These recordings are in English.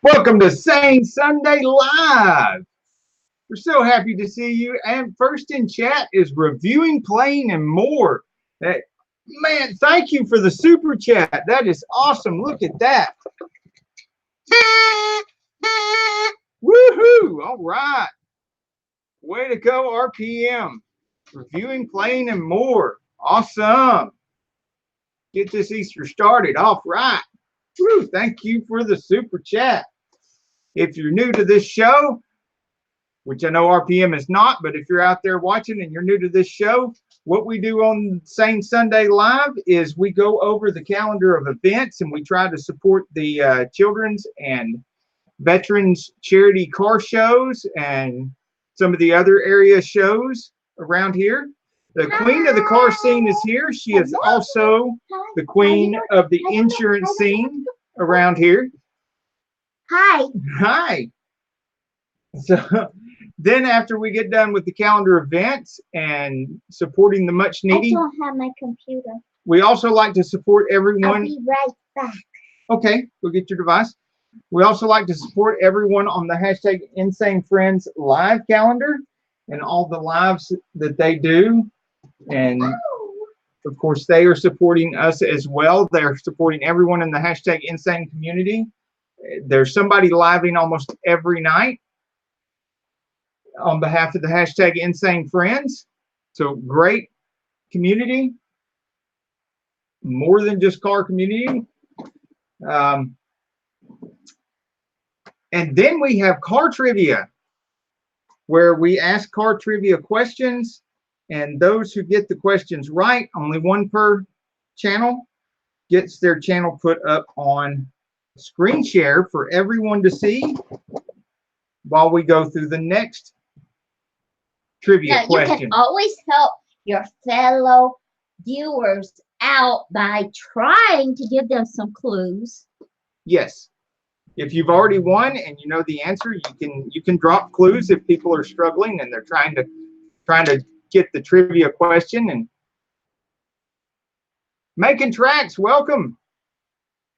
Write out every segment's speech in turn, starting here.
Welcome to Sane Sunday Live. We're so happy to see you. And first in chat is Reviewing, Playing, and More. Man, thank you for the super chat. That is awesome. Look at that. Woohoo! All right. Way to go, RPM. Reviewing, Playing, and More. Awesome. Get this Easter started off right. Woo, thank you for the super chat. If you're new to this show, which I know RPM is not, but if you're out there watching and you're new to this show, what we do on Sane Sunday Live is we go over the calendar of events and we try to support the children's and veterans charity car shows and some of the other area shows around here. The queen of the car scene is here. She is also the queen of the insurance scene around here. Hi. Hi. So then after we get done with the calendar events and supporting the much needy, I don't have my computer. we also like to support everyone. I'll be right back. Okay, go get your device. We also like to support everyone on the hashtag Insanefriends live calendar and all the lives that they do. And of course, they are supporting us as well. They're supporting everyone in the hashtag Insane community. There's somebody living almost every night on behalf of the hashtag Insane Friends. So great community, more than just car community. And then we have car trivia, where we ask car trivia questions, and those who get the questions right, only one per channel, gets their channel put up on screen share for everyone to see while we go through the next trivia question. You can always help your fellow viewers out by trying to give them some clues. Yes. If you've already won and you know the answer, you can drop clues if people are struggling and they're trying to get the trivia question. And Making Tracks, welcome.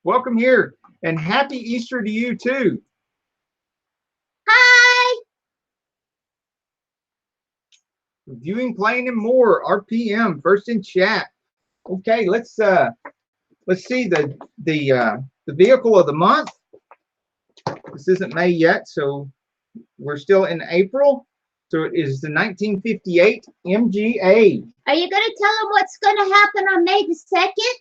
Welcome here. And happy Easter to you too. Hi. Reviewing, Playing, and More. RPM first in chat. Okay, let's see the vehicle of the month. This isn't May yet, so we're still in April. So it is the 1958 MGA. Are you going to tell them what's going to happen on May the 2nd?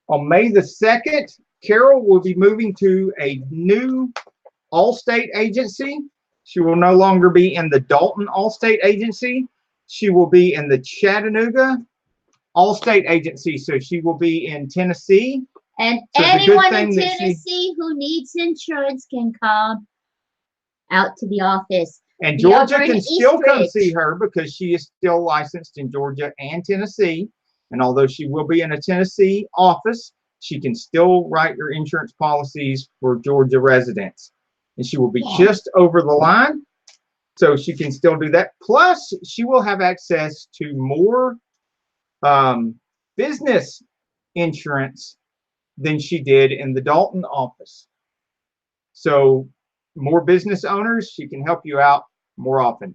On May the 2nd, Carol will be moving to a new Allstate agency. She will no longer be in the Dalton Allstate agency. She will be in the Chattanooga Allstate agency. So she will be in Tennessee. And so anyone in Tennessee who needs insurance can come out to the office. And Georgia can still come see her because she is still licensed in Georgia and Tennessee. And although she will be in a Tennessee office, she can still write her insurance policies for Georgia residents. And she will be just over the line. So she can still do that. Plus, she will have access to more business insurance than she did in the Dalton office. So more business owners, she can help you out more often.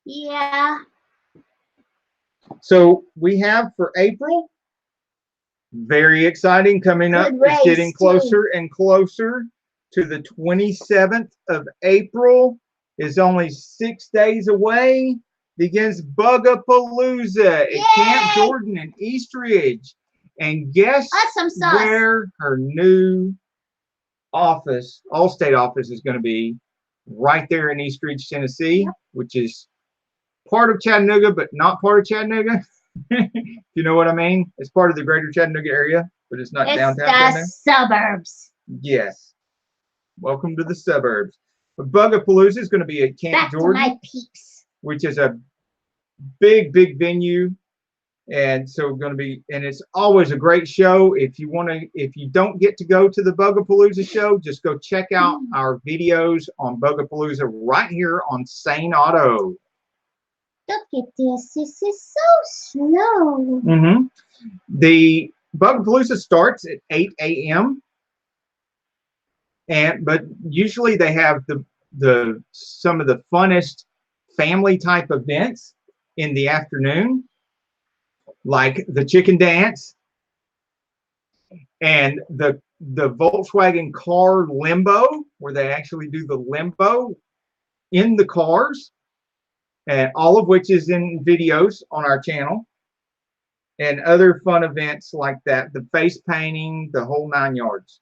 Yeah. So we have for April, very exciting coming up. It's getting closer and closer to the 27th of April. Is only 6 days away. Begins Bugapalooza at Camp Jordan in Eastridge. And guess where her new office, Allstate office, is going to be? Right there in Eastridge, Tennessee, which is part of Chattanooga, but not part of Chattanooga. You know what I mean? It's part of the greater Chattanooga area, but it's not downtown Chattanooga. It's the suburbs. Yes. Welcome to the suburbs. But Bugapalooza is going to be at Camp Jordan, my peeps, which is a big venue. And so going to be, and it's always a great show. If you don't get to go to the Bugapalooza show, just go check out our videos on Bugapalooza right here on Saneauto. Look at this. This is so slow. The Bugapalooza starts at 8 a.m. but usually they have some of the funnest family type events in the afternoon, like the chicken dance and the Volkswagen car limbo, where they actually do the limbo in the cars, and all of which is in videos on our channel, and other fun events like that, the face painting, the whole 9 yards.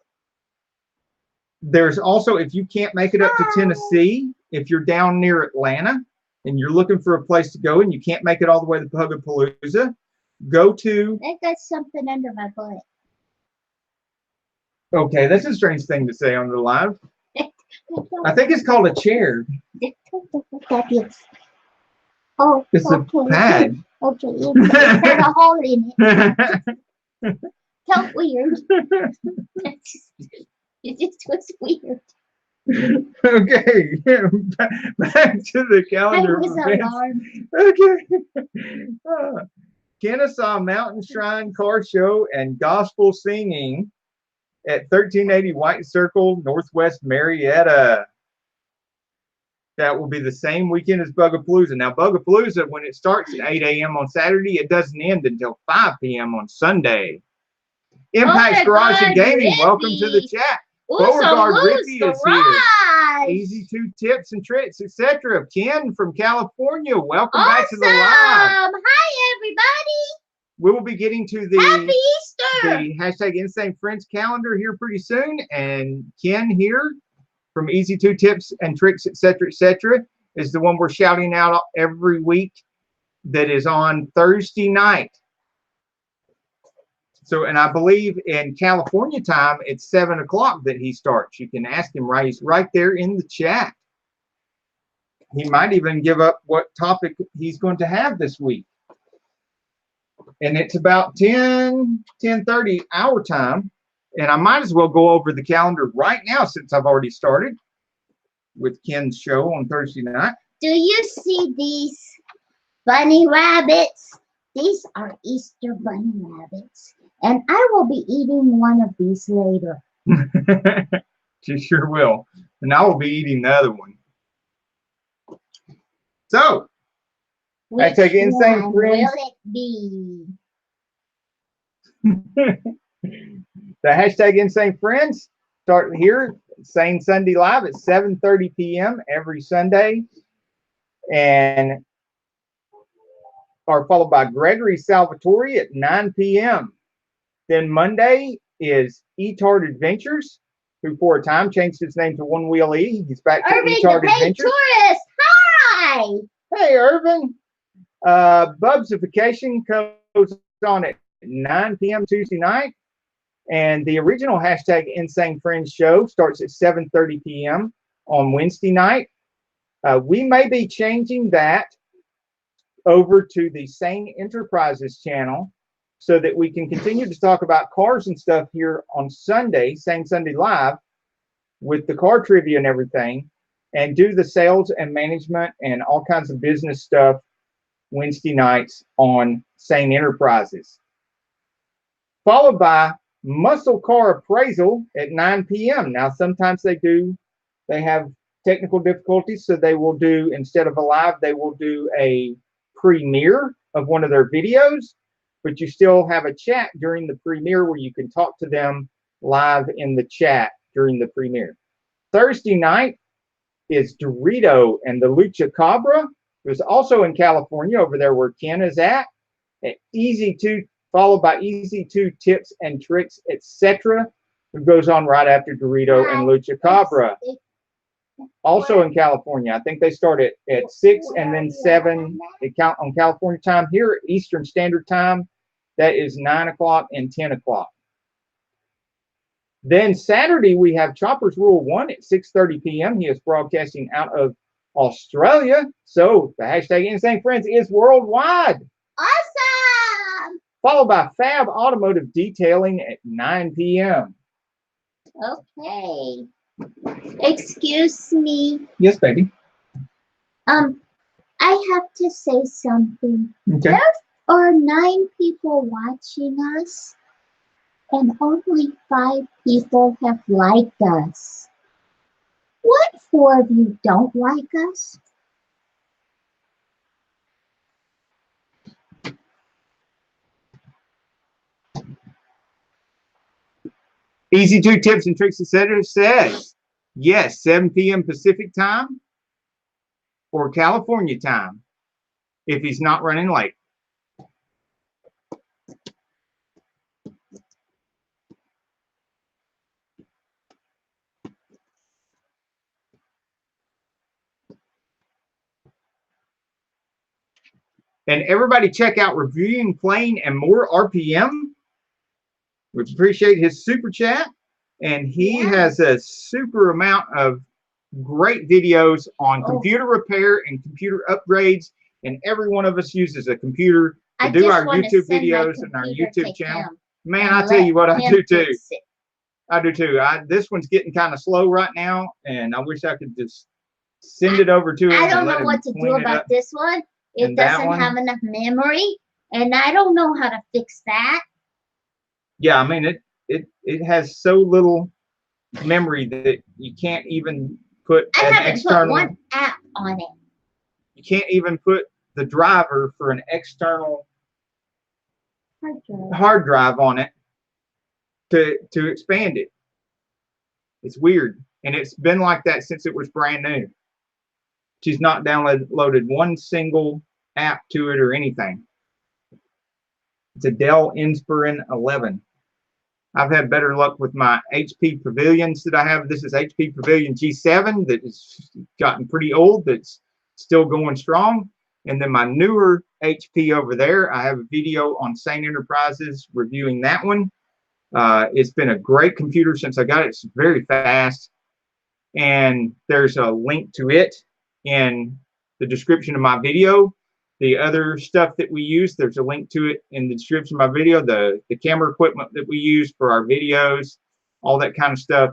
There's also, if you can't make it up to Tennessee, if you're down near Atlanta and you're looking for a place to go and you can't make it all the way to Pugapalooza, go to... I got something under my butt. Okay, that's a strange thing to say on the live. I think it's called a chair. Oh, it's okay. A pad. Okay, it's got a hole in it. So weird. It just was weird. Okay, back to the calendar. I was alarmed. Okay. Kennesaw Mountain Shrine Car Show and Gospel Singing at 1380 White Circle, Northwest Marietta. That will be the same weekend as Bugapalooza. Now, Bugapalooza, when it starts at 8 a.m. on Saturday, it doesn't end until 5 p.m. on Sunday. Impact's Garage and Gaming, welcome to the chat. Beauregard Rippy is here. Easy 2 tips and tricks, etc. Ken from California, welcome back to the live. Hi, everybody. We will be getting to the Happy Easter. The hashtag Insanefriends calendar here pretty soon, and Ken here from Easy 2 Tips and Tricks, etc., is the one we're shouting out every week. That is on Thursday night. So, and I believe in California time, it's 7 o'clock that he starts. You can ask him he's right there in the chat. He might even give up what topic he's going to have this week. And it's about 10:30 our time. And I might as well go over the calendar right now since I've already started with Ken's show on Thursday night. Do you see these bunny rabbits? These are Easter bunny rabbits. And I will be eating one of these later. She sure will. And I will be eating the other one. So, Which hashtag Insanefriends. will it be? The hashtag Insanefriends start here. Sane Sunday live at 7:30 p.m. every Sunday. And are followed by Gregory Salvatore at 9 p.m. Then Monday is E-Tart Adventures, who for a time changed his name to One Wheel E. He's back to Irving, E-Tart the paid Adventures. tourist. Hi. Hey, Irvin. Bubsification goes on at 9 p.m. Tuesday night. And the original hashtag Insane Friends show starts at 7:30 p.m. on Wednesday night. We may be changing that over to the Sane Enterprises channel so that we can continue to talk about cars and stuff here on Sunday, Sane Sunday Live, with the car trivia and everything, and do the sales and management and all kinds of business stuff Wednesday nights on Sane Enterprises. Followed by Muscle Car Appraisal at 9 p.m. Now, sometimes they have technical difficulties, so they will do, instead of a live, they will do a premiere of one of their videos, but you still have a chat during the premiere where you can talk to them live in the chat during the premiere. Thursday night is Dorito and the Lucha Cabra. It was also in California, over there where Ken is at. Easy 2, followed by Easy 2 Tips and Tricks, etc. It goes on right after Dorito and Lucha Cabra. Also in California. I think they start at 6 and then 7 on California time. Here, Eastern Standard Time, that is 9 o'clock and 10 o'clock. Then Saturday, we have Chopper's Rule 1 at 6:30 p.m. He is broadcasting out of Australia. So the hashtag Insane Friends is worldwide. Awesome. Followed by Fab Automotive Detailing at 9 p.m. Okay. Excuse me. Yes, baby. I have to say something. Okay. There are 9 people watching us, and only 5 people have liked us. What four of you don't like us? Easy 2 tips and tricks, etc. says, yes, 7 p.m. Pacific time or California time if he's not running late. And everybody check out Reviewing Plane and More RPM. We appreciate his super chat. And he has a super amount of great videos on computer repair and computer upgrades. And every one of us uses a computer to do our YouTube videos and our YouTube channel. Man, I tell you what, I do too. I do too. This one's getting kind of slow right now, and I wish I could just send it over to him. I don't know what to do about this one. It doesn't have enough memory, and I don't know how to fix that. Yeah, I mean, it has so little memory that you can't even put an external. Put one app on it. You can't even put the driver for an external hard drive on it to expand it. It's weird, and it's been like that since it was brand new. She's not downloaded one single app to it or anything. It's a Dell Inspiron 11. I've had better luck with my HP Pavilions that I have. This is HP Pavilion G7 that has gotten pretty old, that's still going strong. And then my newer HP over there, I have a video on Sane Enterprises reviewing that one. It's been a great computer since I got it. It's very fast. And there's a link to it in the description of my video. The other stuff that we use, there's a link to it in the description of my video. The camera equipment that we use for our videos, all that kind of stuff.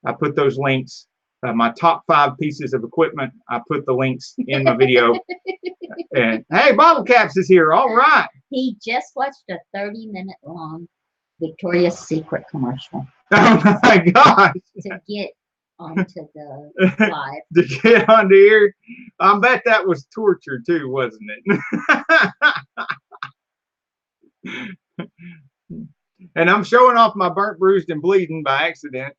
I put those links. My top 5 pieces of equipment, I put the links in my video. And hey, Bottle Caps is here. All right. He just watched a 30-minute long Victoria's Secret commercial. Oh my gosh. To get onto the live. To get onto here. I bet that was torture too, wasn't it? And I'm showing off my burnt, bruised, and bleeding by accident.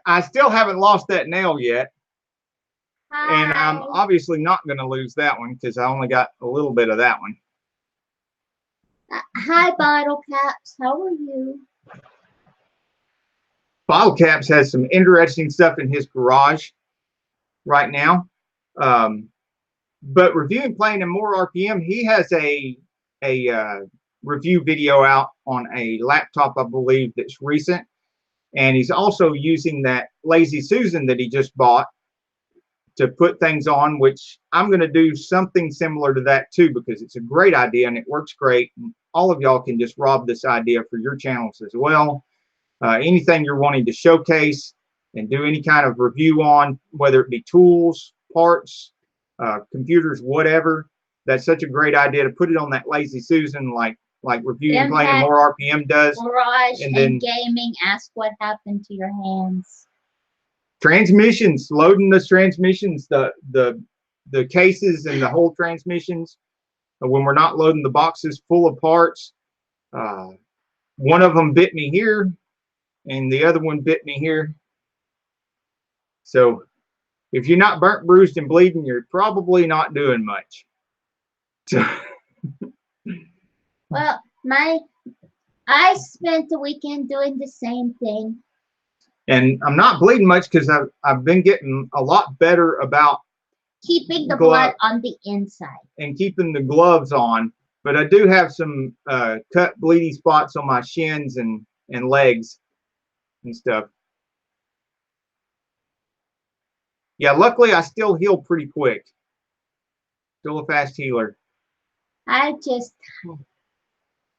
I still haven't lost that nail yet. Hi. And I'm obviously not going to lose that one because I only got a little bit of that one. Hi, Bottle Caps. How are you? Bottle Caps has some interesting stuff in his garage right now. But Reviewing Plane and More RPM, he has a review video out on a laptop, I believe, that's recent. And he's also using that Lazy Susan that he just bought to put things on, which I'm going to do something similar to that too, because it's a great idea and it works great. And all of y'all can just rob this idea for your channels as well. Anything you're wanting to showcase and do any kind of review on, whether it be tools, parts, computers, whatever, that's such a great idea to put it on that Lazy Susan, like Reviewing Plane and More RPM does. Garage and then gaming. Ask what happened to your hands. Transmissions, loading the transmissions, the cases and the whole transmissions. When we're not loading the boxes full of parts, one of them bit me here, and the other one bit me here. So, if you're not burnt, bruised, and bleeding, you're probably not doing much. Well, I spent the weekend doing the same thing. And I'm not bleeding much because I've been getting a lot better about keeping the blood on the inside and keeping the gloves on. But I do have some cut, bleedy spots on my shins and legs and stuff. Yeah, luckily I still heal pretty quick. Still a fast healer.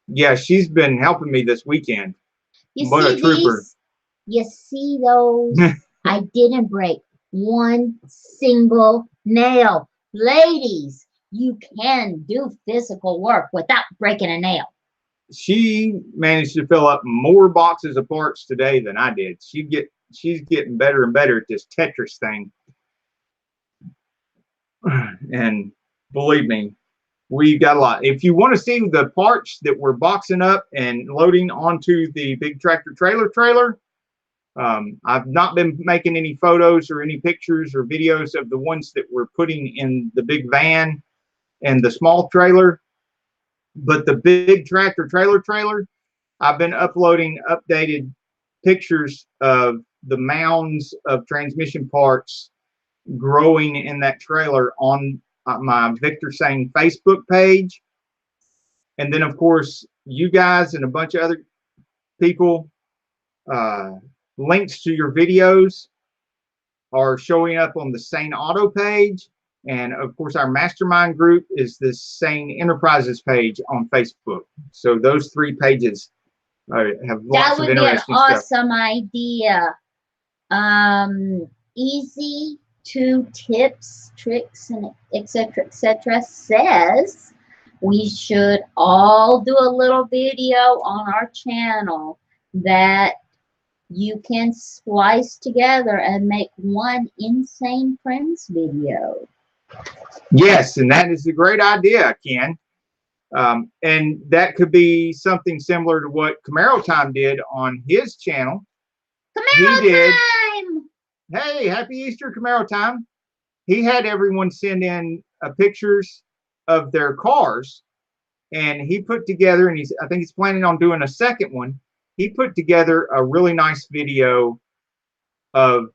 Yeah, she's been helping me this weekend. What a trooper. You see those? I didn't break one single nail. Ladies, you can do physical work without breaking a nail. She managed to fill up more boxes of parts today than I did. She'd get she's getting better and better at this Tetris thing. And believe me, we got a lot. If you want to see the parts that we're boxing up and loading onto the big tractor trailer, I've not been making any photos or any pictures or videos of the ones that we're putting in the big van and the small trailer, but the big tractor trailer, I've been uploading updated pictures of the mounds of transmission parts growing in that trailer on my Victor Sane Facebook page. And then, of course, you guys and a bunch of other people, links to your videos are showing up on the Saneauto page. And, of course, our mastermind group is the Sane Enterprises page on Facebook. So those 3 pages have lots of interesting stuff. That would be an awesome idea. Easy 2 tips, tricks, and etc. says we should all do a little video on our channel that you can splice together and make one Insanefriends video. Yes, and that is a great idea, Ken. And that could be something similar to what Camaro Time did on his channel. Camaro Time! Hey, happy Easter, Camaro Time. He had everyone send in pictures of their cars, and he put together, and I think he's planning on doing a second one. He put together a really nice video of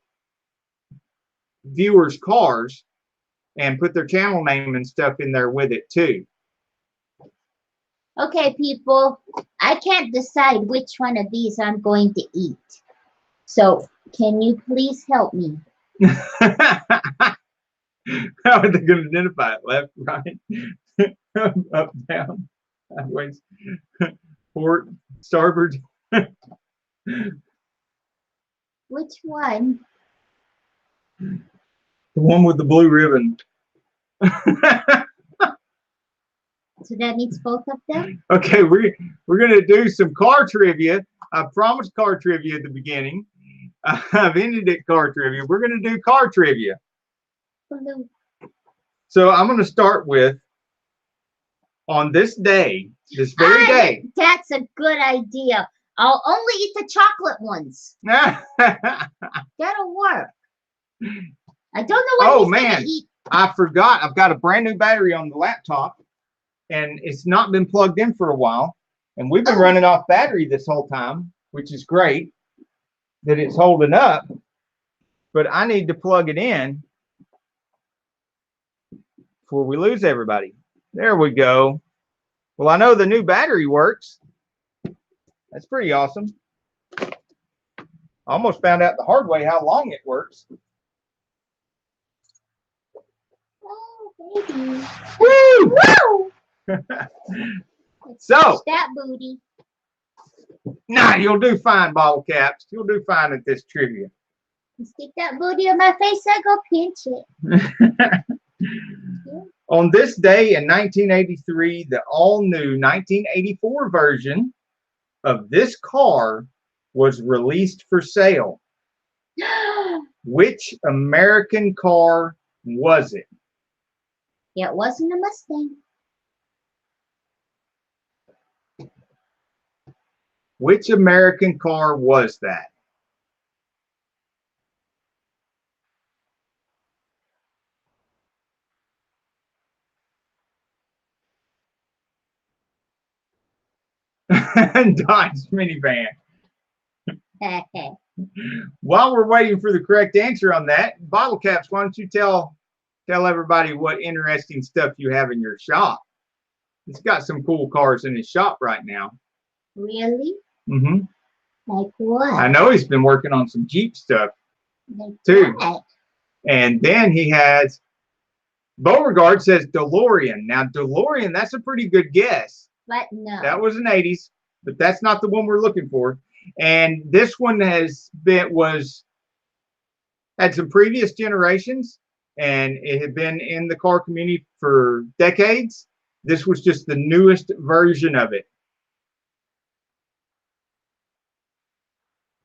viewers' cars and put their channel name and stuff in there with it too. Okay, people, I can't decide which one of these I'm going to eat. So, can you please help me? How are they going to identify it? Left, right, up, down, sideways, port, starboard? Which one? The one with the blue ribbon. So that means both of them? Okay, we're going to do some car trivia. I promised car trivia at the beginning. I've ended at car trivia. We're going to do car trivia. Hello. So I'm going to start with, on this day, this very day. That's a good idea. I'll only eat the chocolate ones. That'll work. I don't know what he's going to eat. I forgot. I've got a brand new battery on the laptop, and it's not been plugged in for a while. And we've been running off battery this whole time, which is great that it's holding up. But I need to plug it in before we lose everybody. There we go. Well, I know the new battery works. That's pretty awesome. I almost found out the hard way how long it works. Oh, baby. Woo! Woo! So that booty. Nah, you'll do fine, bottle caps. You'll do fine at this trivia. You stick that booty on my face, I go pinch it. On this day in 1983, the all-new 1984 version of this car was released for sale. Which American car was it? It wasn't a Mustang. Which American car was that? Dodge minivan. While we're waiting for the correct answer on that, bottle caps, why don't you tell everybody what interesting stuff you have in your shop? It's got some cool cars in his shop right now. Really? Mm-hmm. Like what? I know he's been working on some Jeep stuff like too. What? And then he has, Beauregard says DeLorean. Now DeLorean, that's a pretty good guess. But no. That was an 80s, but that's not the one we're looking for. And this one had some previous generations, and it had been in the car community for decades. This was just the newest version of it.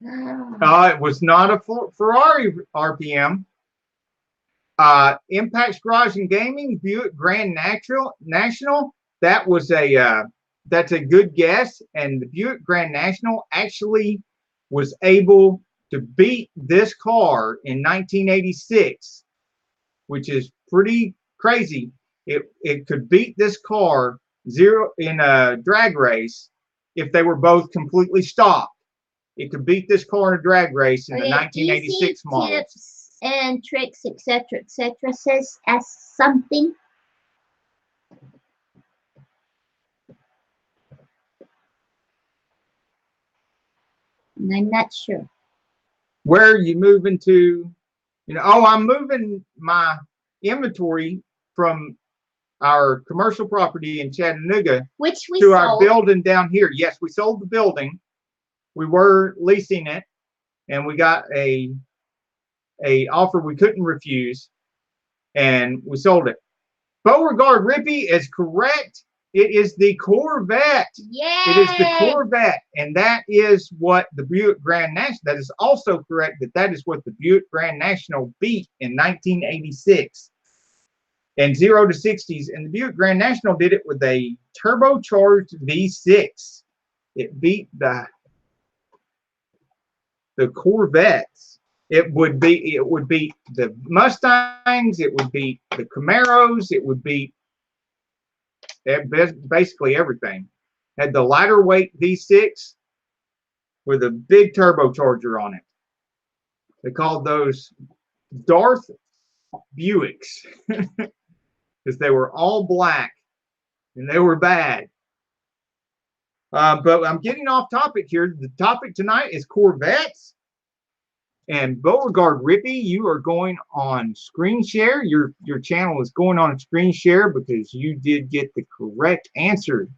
Oh. It was not a Ferrari RPM. Impact's Garage and Gaming, Buick Grand National. That was that's a good guess. And the Buick Grand National actually was able to beat this car in 1986, which is pretty crazy. It could beat this car in a drag race if they were both completely stopped. It could beat this car in a drag race in the 1986 model. Tips and tricks, etc., says as something. And I'm not sure. Where are you moving to? I'm moving my inventory from our commercial property in Chattanooga to our building down here. Yes, we sold the building. We were leasing it, and we got a offer we couldn't refuse, and we sold it. Beauregard Rippey is correct. It is the Corvette. Yeah. It is the Corvette, and that is what the Buick Grand National. That is also correct. That is what the Buick Grand National beat in 1986. And 0 to 60s, and the Buick Grand National did it with a turbocharged V6. It beat the Corvettes. It would beat the Mustangs. It would beat the Camaros. It would beat basically everything. Had the lighter weight V6 with a big turbocharger on it. They called those Darth Buicks because they were all black and they were bad. But I'm getting off topic here. The topic tonight is Corvettes. And Beauregard Rippey, you are going on screen share. Your channel is going on screen share because you did get the correct answer.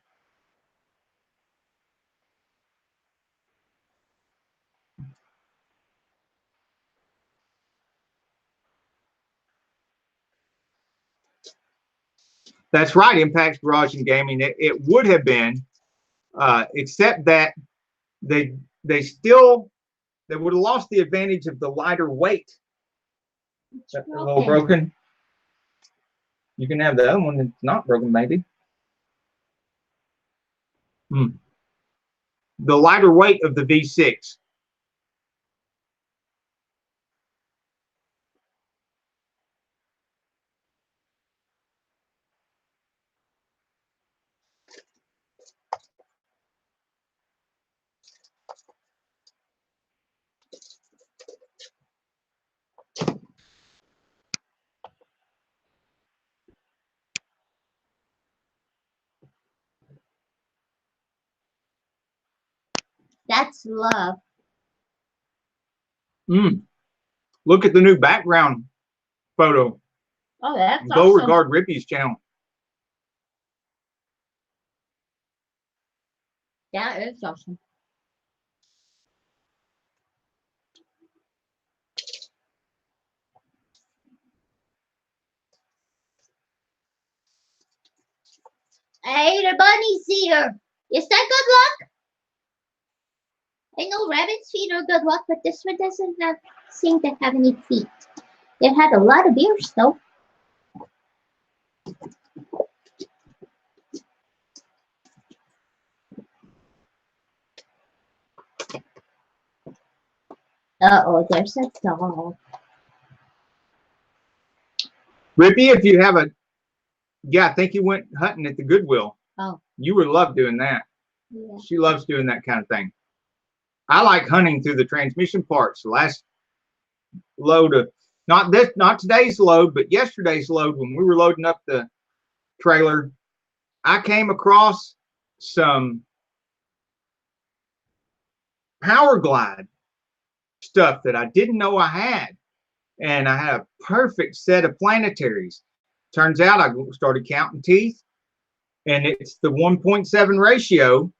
That's right, Impact's Garage and Gaming. It would have been, except that they would have lost the advantage of the lighter weight. That's a little broken. You can have the other one that's not broken, maybe. The lighter weight of the V6. That's love. Look at the new background photo. Oh, that's awesome. Beauregard Rippey's channel. That is awesome. Hey, the bunny's here. Is that good luck? I know rabbit's feet are good luck, but this one doesn't seem to have any feet. It had a lot of ears, though. Uh-oh, there's a dog. Rippey, if you have I think you went hunting at the Goodwill. Oh. You would love doing that. Yeah. She loves doing that kind of thing. I like hunting through the transmission parts. The last load of, not today's load, but yesterday's load, when we were loading up the trailer, I came across some Power Glide stuff that I didn't know I had. And I had a perfect set of planetaries. Turns out I started counting teeth, and it's the 1.7 ratio.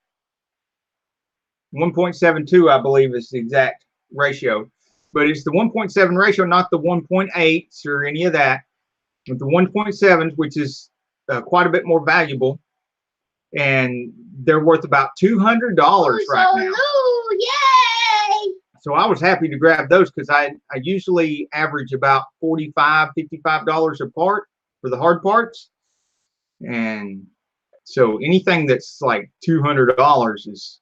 1.72, I believe, is the exact ratio. But it's the 1.7 ratio, not the 1.8s or any of that. But the 1.7s, which is quite a bit more valuable. And they're worth about $200 right now. Yay! So I was happy to grab those because I usually average about $45, $55 a part for the hard parts. And so anything that's like $200 is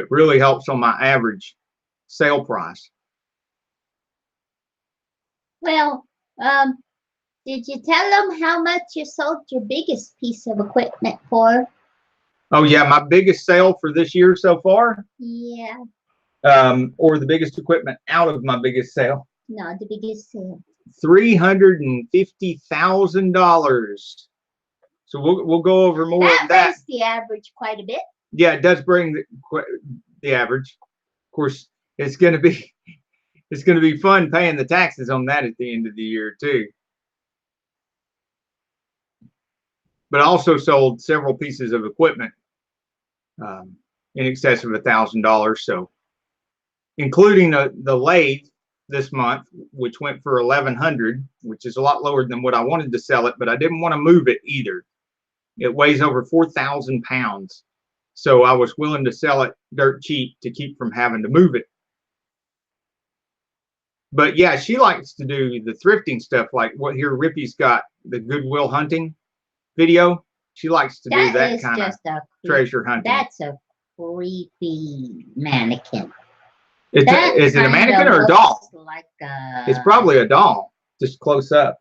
really helps on my average sale price. Well, did you tell them how much you sold your biggest piece of equipment for? Oh yeah, my biggest sale for this year so far? Yeah. Or the biggest equipment out of my biggest sale? No, the biggest sale. $350,000. So we'll go over more of that. That raised the average quite a bit. Yeah, it does bring the average. Of course, it's going to be fun paying the taxes on that at the end of the year too. But I also sold several pieces of equipment in excess of $1,000. So, including the lathe this month, which went for $1,100, which is a lot lower than what I wanted to sell it, but I didn't want to move it either. It weighs over 4,000 pounds. So I was willing to sell it dirt cheap to keep from having to move it. But yeah, she likes to do the thrifting stuff, like what here Rippy's got, the Goodwill hunting video. She likes to do that kind of treasure hunting. That's a creepy mannequin. Is it a mannequin or a doll? Like it's probably a doll, just close up.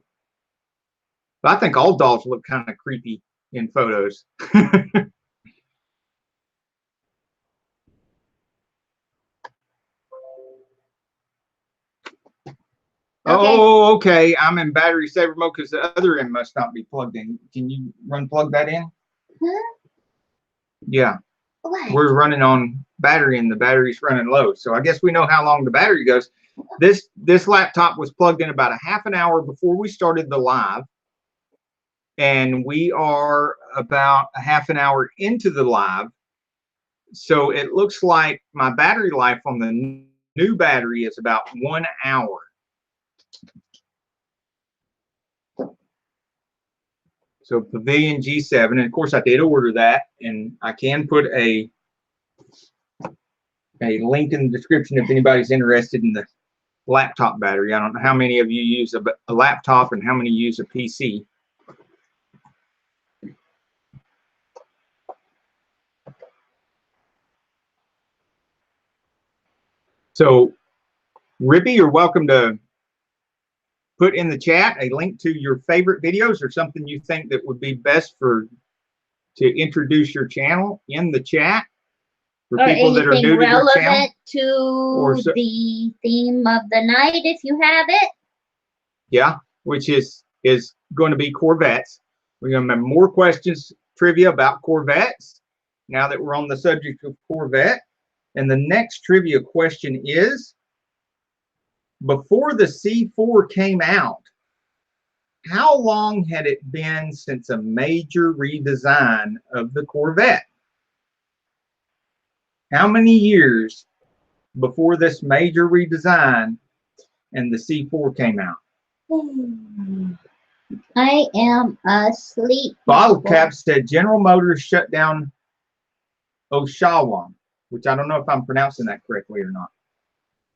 But I think all dolls look kind of creepy in photos. Okay. Oh, okay. I'm in battery saver mode because the other end must not be plugged in. Can you plug that in? Huh? Yeah. What? We're running on battery and the battery's running low. So I guess we know how long the battery goes. This laptop was plugged in about a half an hour before we started the live. And we are about a half an hour into the live. So it looks like my battery life on the new battery is about 1 hour. So Pavilion G7, and of course I did order that, and I can put a link in the description if anybody's interested in the laptop battery. I don't know how many of you use a laptop and how many use a PC. So Rippy, you're welcome to put in the chat a link to your favorite videos or something you think that would be best to introduce your channel in the chat for people that are new to your channel. Relevant to the theme of the night, if you have it. Yeah, which is going to be Corvettes. We're going to have more questions, trivia about Corvettes, now that we're on the subject of Corvette. And the next trivia question is, before the C4 came out, how long had it been since a major redesign of the Corvette? How many years before this major redesign and the C4 came out? I am asleep. Bottle Cap said General Motors shut down Oshawa, which I don't know if I'm pronouncing that correctly or not.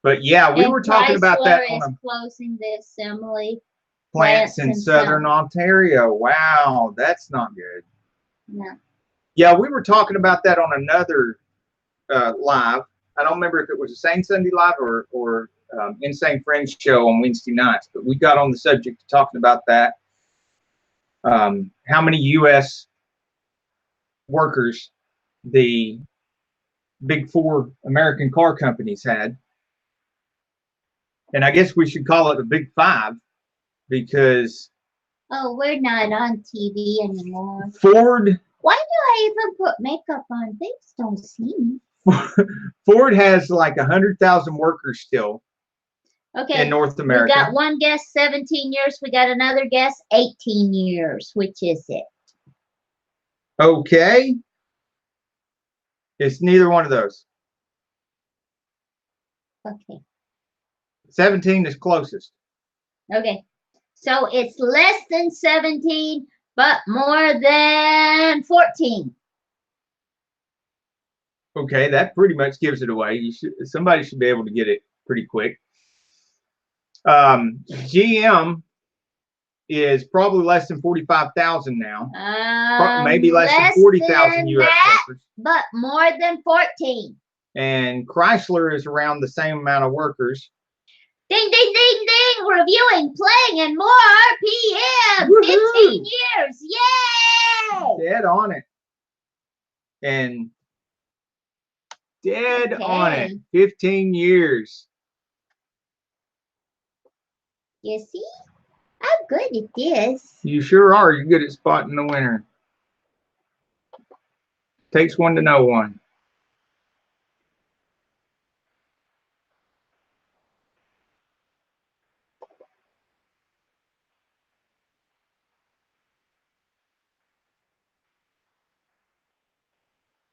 But yeah, we were talking about that on closing the assembly plants in southern Ontario. Wow, that's not good. No. Yeah, we were talking about that on another live. I don't remember if it was a Sane Sunday live or Insanefriends show on Wednesday nights, but we got on the subject of talking about that. How many U.S. workers the big four American car companies had. And I guess we should call it a big five because... Oh, we're not on TV anymore. Ford... Why do I even put makeup on? Things don't see me. Ford has like 100,000 workers still in North America. We got one guess 17 years. We got another guess 18 years. Which is it? Okay. It's neither one of those. Okay. 17 is closest. Okay. So it's less than 17, but more than 14. Okay, that pretty much gives it away. Somebody should be able to get it pretty quick. GM is probably less than 45,000 now. Maybe less than 40,000 U.S. workers. But more than 14. And Chrysler is around the same amount of workers. Ding, ding, ding, ding. Reviewing, playing, and more RPM. 15 years. Yay! Dead on it. And dead on it. 15 years. You see? I'm good at this. You sure are. You're good at spotting the winner. Takes one to know one.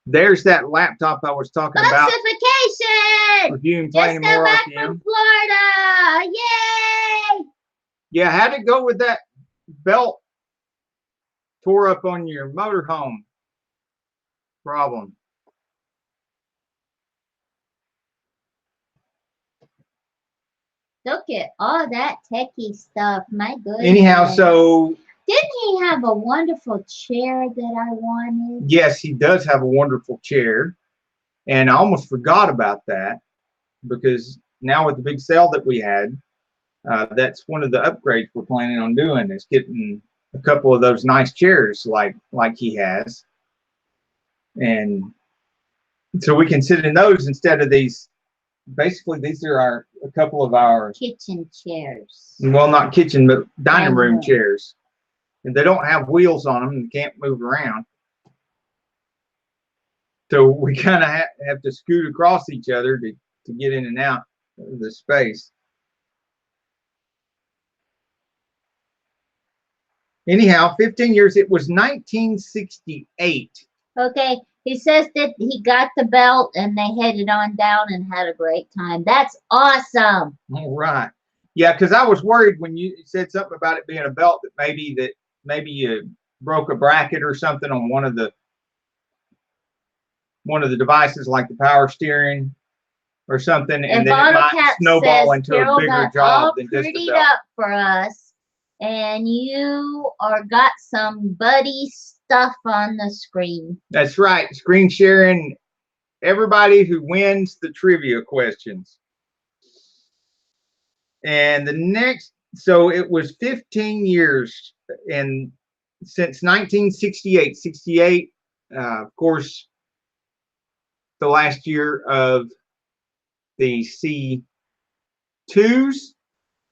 There's that laptop I was talking about. Classification! Reviewing, playing, and more back RPM. from Florida! Yay! Yeah, how'd it go with that belt tore up on your motorhome problem? Look at all that techie stuff. My goodness. Anyhow, so didn't he have a wonderful chair that I wanted? Yes, he does have a wonderful chair. And I almost forgot about that because now with the big sale that we had, that's one of the upgrades we're planning on doing is getting a couple of those nice chairs like he has. And so we can sit in those instead of these. Basically, these are a couple of our kitchen chairs. Well, not kitchen, but dining room chairs. And they don't have wheels on them and can't move around. So we kind of have to scoot across each other to get in and out of the space. Anyhow, 15 years. It was 1968. Okay. He says that he got the belt and they headed on down and had a great time. That's awesome. All right. Yeah, because I was worried when you said something about it being a belt that maybe you broke a bracket or something on one of the devices like the power steering or something, and then it might snowball into a bigger job than just the belt. Up for us, and you got some buddy stuff on the screen. That's right. Screen sharing. Everybody who wins the trivia questions. And the next, so it was 15 years and since 1968. 68, of course, the last year of the C2s,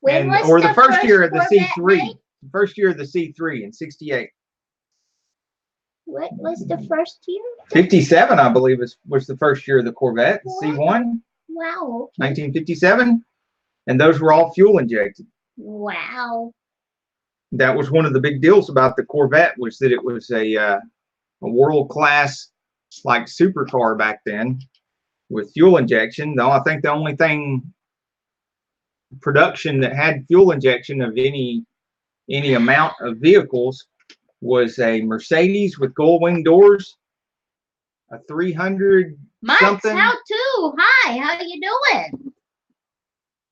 or the first year of the C3. First year of the C3 in 68. What was the first year? 57, I believe, was the first year of the Corvette, the C1. Wow. 1957. And those were all fuel injected. Wow. That was one of the big deals about the Corvette, was that it was a world-class, like, supercar back then with fuel injection. Though I think the only thing production that had fuel injection of any amount of vehicles was a Mercedes with gold wing doors, a 300 something. Mike's how too. Hi, how you doing?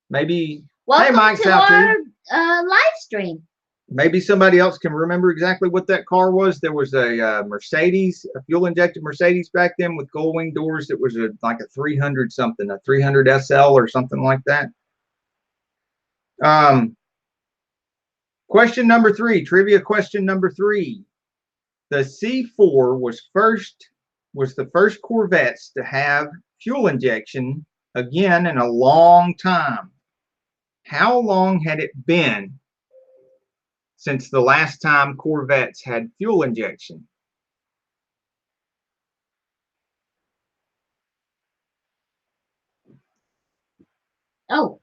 Maybe. Welcome hey, Mike's to our live stream. Maybe somebody else can remember exactly what that car was. There was a Mercedes, a fuel injected Mercedes back then with gold wing doors. It was like a 300 something, a 300 SL or something like that. Question number 3, trivia question number 3. The C4 was the first Corvettes to have fuel injection again in a long time. How long had it been since the last time Corvettes had fuel injection? Oh.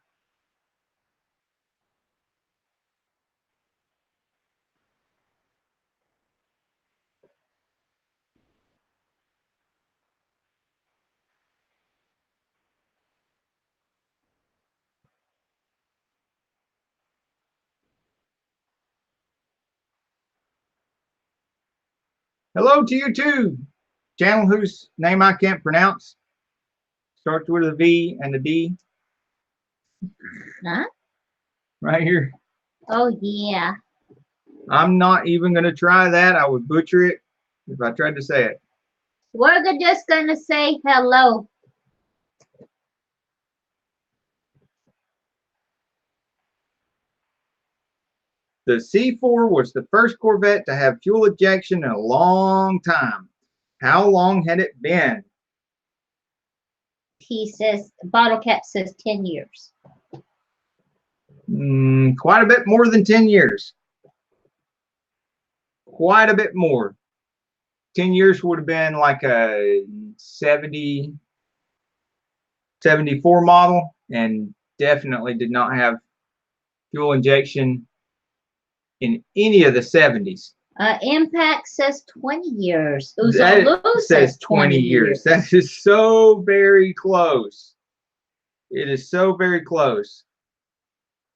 Hello to you too. channel whose name I can't pronounce. Starts with a V and a D. Huh? Right here. Oh, yeah. I'm not even going to try that. I would butcher it if I tried to say it. We're just going to say hello. The C4 was the first Corvette to have fuel injection in a long time. How long had it been? He says, bottle cap says 10 years. Quite a bit more than 10 years. Quite a bit more. 10 years would have been like a 74 model, and definitely did not have fuel injection in any of the 70s. Impact says 20 years. That says 20 years. That is so very close. It is so very close.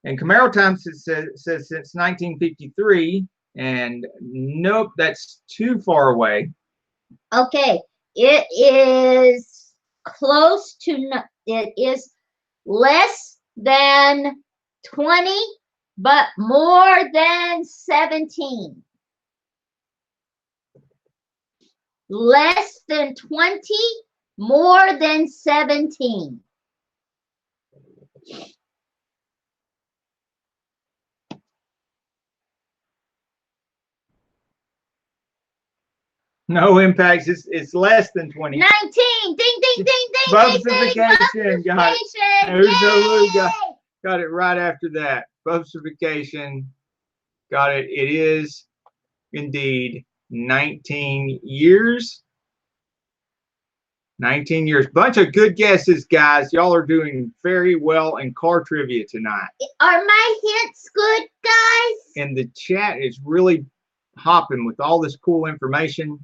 And Camaro Times says since 1953, and nope, that's too far away. Okay, it is close to, it is less than 20, but more than 17. Less than 20, more than 17. No impacts. It's less than 20. 19. Ding, ding, ding, ding, Bubsification. Got it. Bubsification. Got it right after that. Bubsification. Got it. It is indeed 19 years. 19 years. Bunch of good guesses, guys. Y'all are doing very well in car trivia tonight. Are my hints good, guys? And the chat is really hopping with all this cool information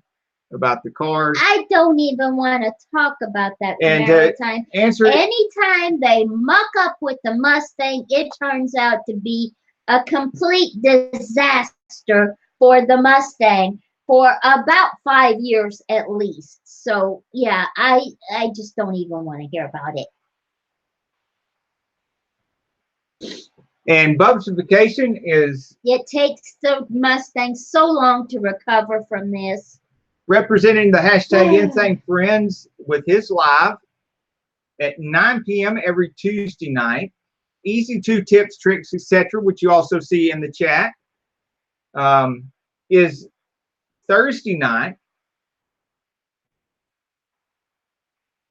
about the cars. I don't even want to talk about that And time. answer. Anytime they muck up with the Mustang, it turns out to be a complete disaster for the Mustang for about 5 years at least. So yeah, I just don't even want to hear about it. And bubsification is. It takes the Mustang so long to recover from this. Representing the hashtag Insanefriends with his live at 9 p.m. every Tuesday night. Easy 2 tips, tricks, etc., which you also see in the chat, is Thursday night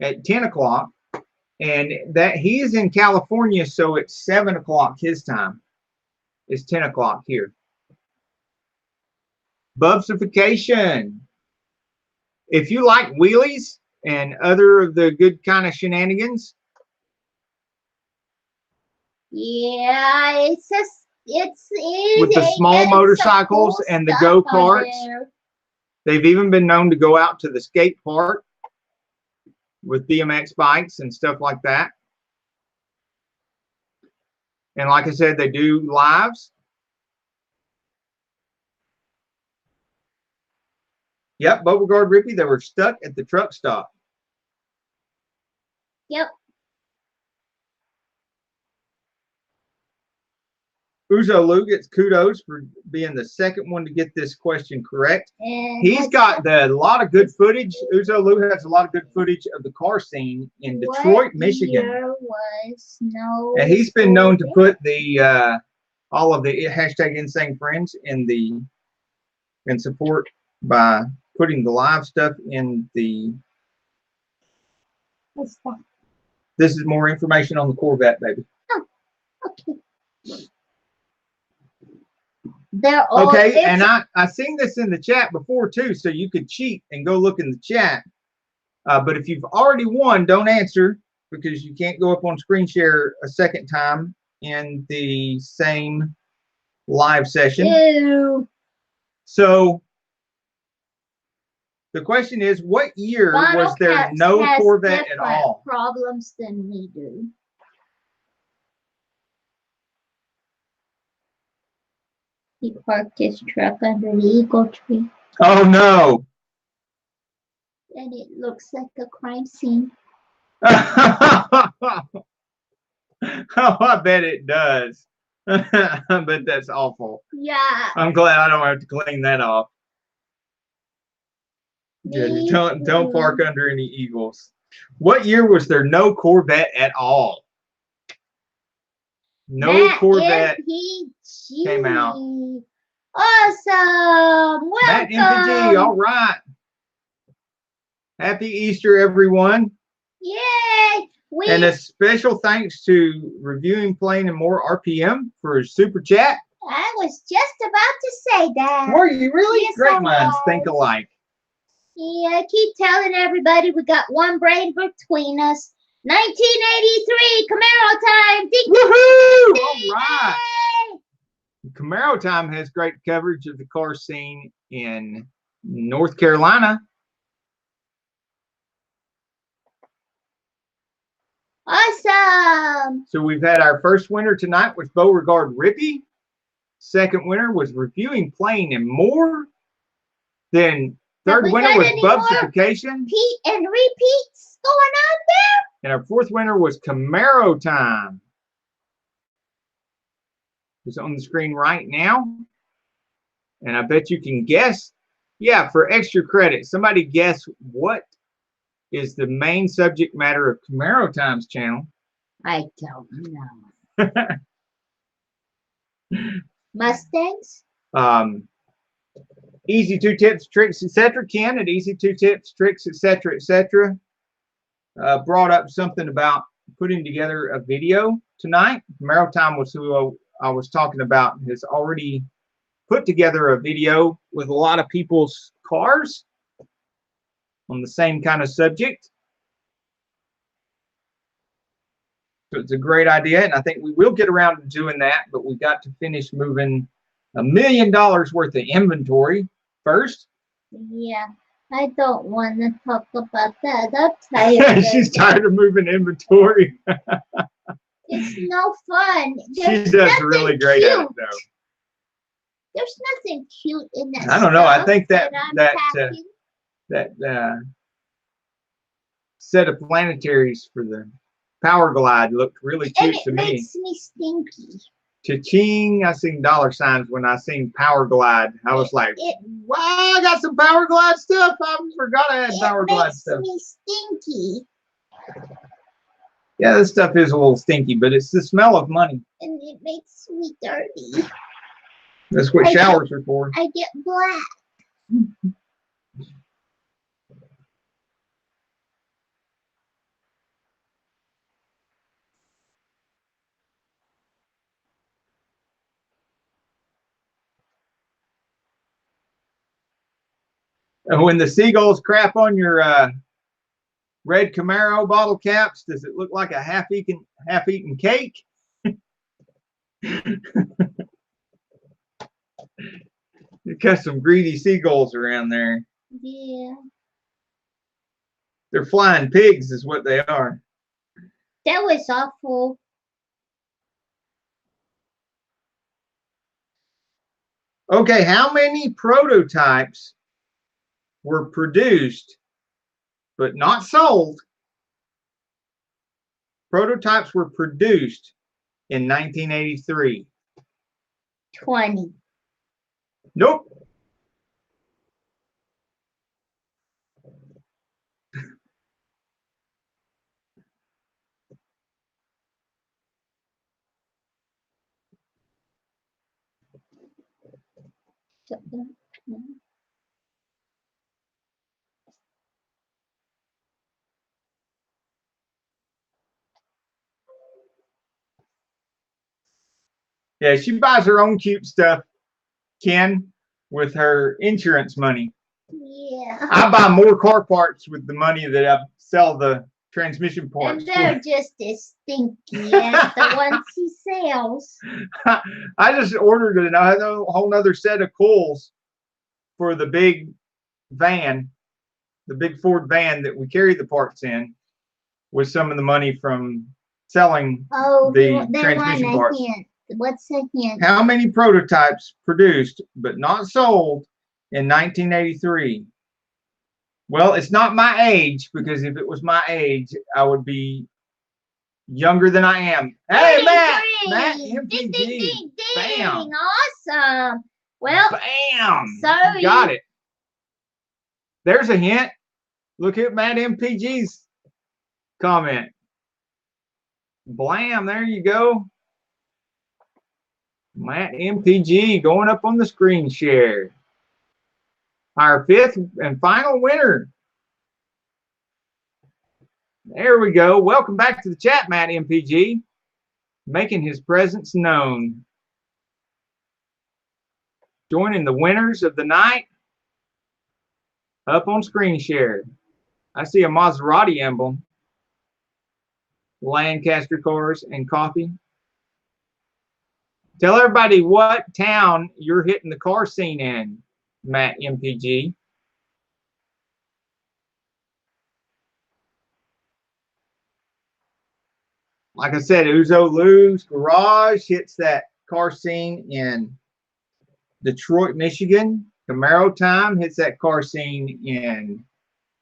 at 10 o'clock. And that he is in California, so it's 7 o'clock his time. It's 10 o'clock here. Bubsification. If you like wheelies and other of the good kind of shenanigans. Yeah, it's just, it's with the small motorcycles and the go-karts. They've even been known to go out to the skate park with BMX bikes and stuff like that. And like I said, they do lives. Yep, Beauregard Rippy, they were stuck at the truck stop. Yep. Uzo Lou gets kudos for being the second one to get this question correct. And he's got a lot of good footage. Uzo Lou has a lot of good footage of the car scene in Detroit, Michigan. And he's been known to put the all of the hashtag Insanefriends in support by putting the live stuff in the. What's that? This is more information on the Corvette, baby. Oh, okay. They're all okay, and I seen this in the chat before too, so you could cheat and go look in the chat. But if you've already won, don't answer because you can't go up on screen share a second time in the same live session. Ew. So the question is, what year was there no Corvette at all? Problems than we do. He parked his truck under the eagle tree. Oh no! And it looks like a crime scene. Oh, I bet it does. I bet that's awful. Yeah. I'm glad I don't have to clean that off. Yeah, Me don't park too. under any eagles. What year was there no Corvette at all? No Matt Corvette MPG. came out. Awesome. Matt MPG, Welcome. all right. Happy Easter, everyone. Yay. And a special thanks to Reviewing Plain and More RPM for his super chat. I was just about to say that. Were you really? Yes, Great I minds was. think alike. Yeah, keep telling everybody we got one brain between us. 1983 Camaro time. Woohoo! All right. Camaro Time has great coverage of the car scene in North Carolina. Awesome. So we've had our first winner tonight was Beauregard Rippey. Second winner was Reviewing Plain and More. Then third winner was Bubsification. Pete and repeats going on there. And our fourth winner was Camaro Time. It's on the screen right now. And I bet you can guess. Yeah, for extra credit, somebody guess what is the main subject matter of Camaro Time's channel. I don't know. Mustangs? Easy 2 tips, tricks, etc. Ken at Easy 2 tips, tricks, etc. Brought up something about putting together a video tonight. Camaro Time was who I was talking about, has already put together a video with a lot of people's cars on the same kind of subject. So it's a great idea, and I think we will get around to doing that, but we got to finish moving $1 million worth of inventory first. Yeah, I don't want to talk about that. I'm tired. She's tired of moving inventory. It's no fun. She does really great at it, though. There's nothing cute in that. I don't know. I think that set of planetaries for the Power Glide looked really cute to me. And it makes me stinky. Cha-ching! I seen dollar signs when I seen Power Glide. I was like, wow, I got some Power Glide stuff. I forgot I had Power Glide stuff. It makes me stinky. Yeah, this stuff is a little stinky, but it's the smell of money. And it makes me dirty. That's what showers are for. I get black. And when the seagulls crap on your red Camaro bottle caps, does it look like a half-eaten cake? You got some greedy seagulls around there. Yeah. They're flying pigs is what they are. That was awful. Okay, how many prototypes were produced but not sold? Prototypes were produced in 1983. 20. Nope. Yeah, she buys her own cute stuff, Ken, with her insurance money. Yeah. I buy more car parts with the money that I sell the transmission parts. And they're just as stinky as the ones he sells. I just ordered a whole nother set of coils for the big van, the big Ford van that we carry the parts in, with some of the money from selling the transmission parts. Hint. What's a hint? How many prototypes produced but not sold in 1983? Well, it's not my age, because if it was my age, I would be younger than I am. Hey, Matt! Matt, Ding, ding, MPG. ding, ding. Bam. Awesome. Well, Bam! so You got it. There's a hint. Look at Matt MPG's comment. Blam, there you go. Matt MPG going up on the screen share. Our 5th and final winner. There we go. Welcome back to the chat, Matt MPG. Making his presence known. Joining the winners of the night. Up on screen share. I see a Maserati emblem. Lancaster cars and coffee. Tell everybody what town you're hitting the car scene in, Matt MPG. Like I said, Uzo Lou's Garage hits that car scene in Detroit, Michigan. Camaro Time hits that car scene in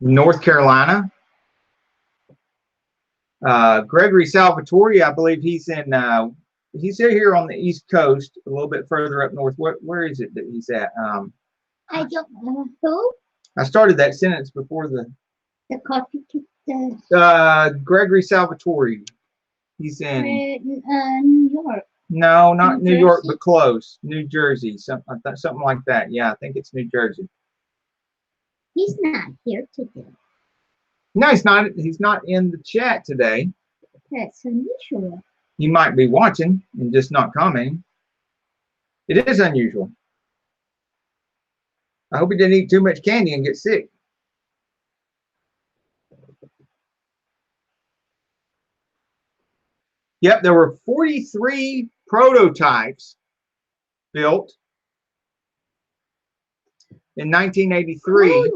North Carolina. Gregory Salvatore, I believe he's here on the East Coast, a little bit further up north. Where is it that he's at? I don't know who. I started that sentence before the coffee. Gregory Salvatore. He's in New York. No, not New York, but close. New Jersey, something like that. Yeah, I think it's New Jersey. He's not here today. No, he's not. He's not in the chat today. That's unusual. He might be watching and just not commenting. It is unusual. I hope he didn't eat too much candy and get sick. Yep, there were 43 prototypes built in 1983.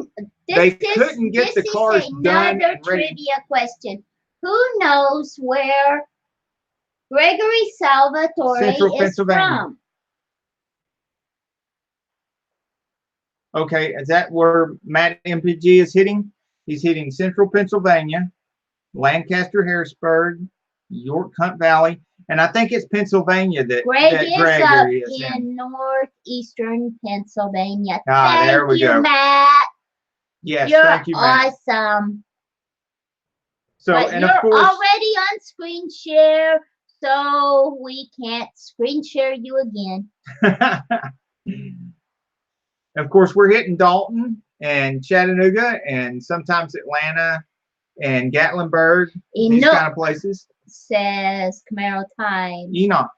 They couldn't get the cars done. Another trivia question. Who knows where Gregory Salvatore is from? Okay, is that where Matt MPG is hitting? He's hitting Central Pennsylvania, Lancaster, Harrisburg, York, Hunt Valley, and I think it's Pennsylvania that Gregory is in northeastern Pennsylvania. There we go. Matt. Yes, thank you, Matt. Awesome. So, but and you're of course, already on screen share, so we can't screen share you again. Of course, we're hitting Dalton and Chattanooga and sometimes Atlanta and Gatlinburg, these kind of places. Says Camaro Time. Enoch.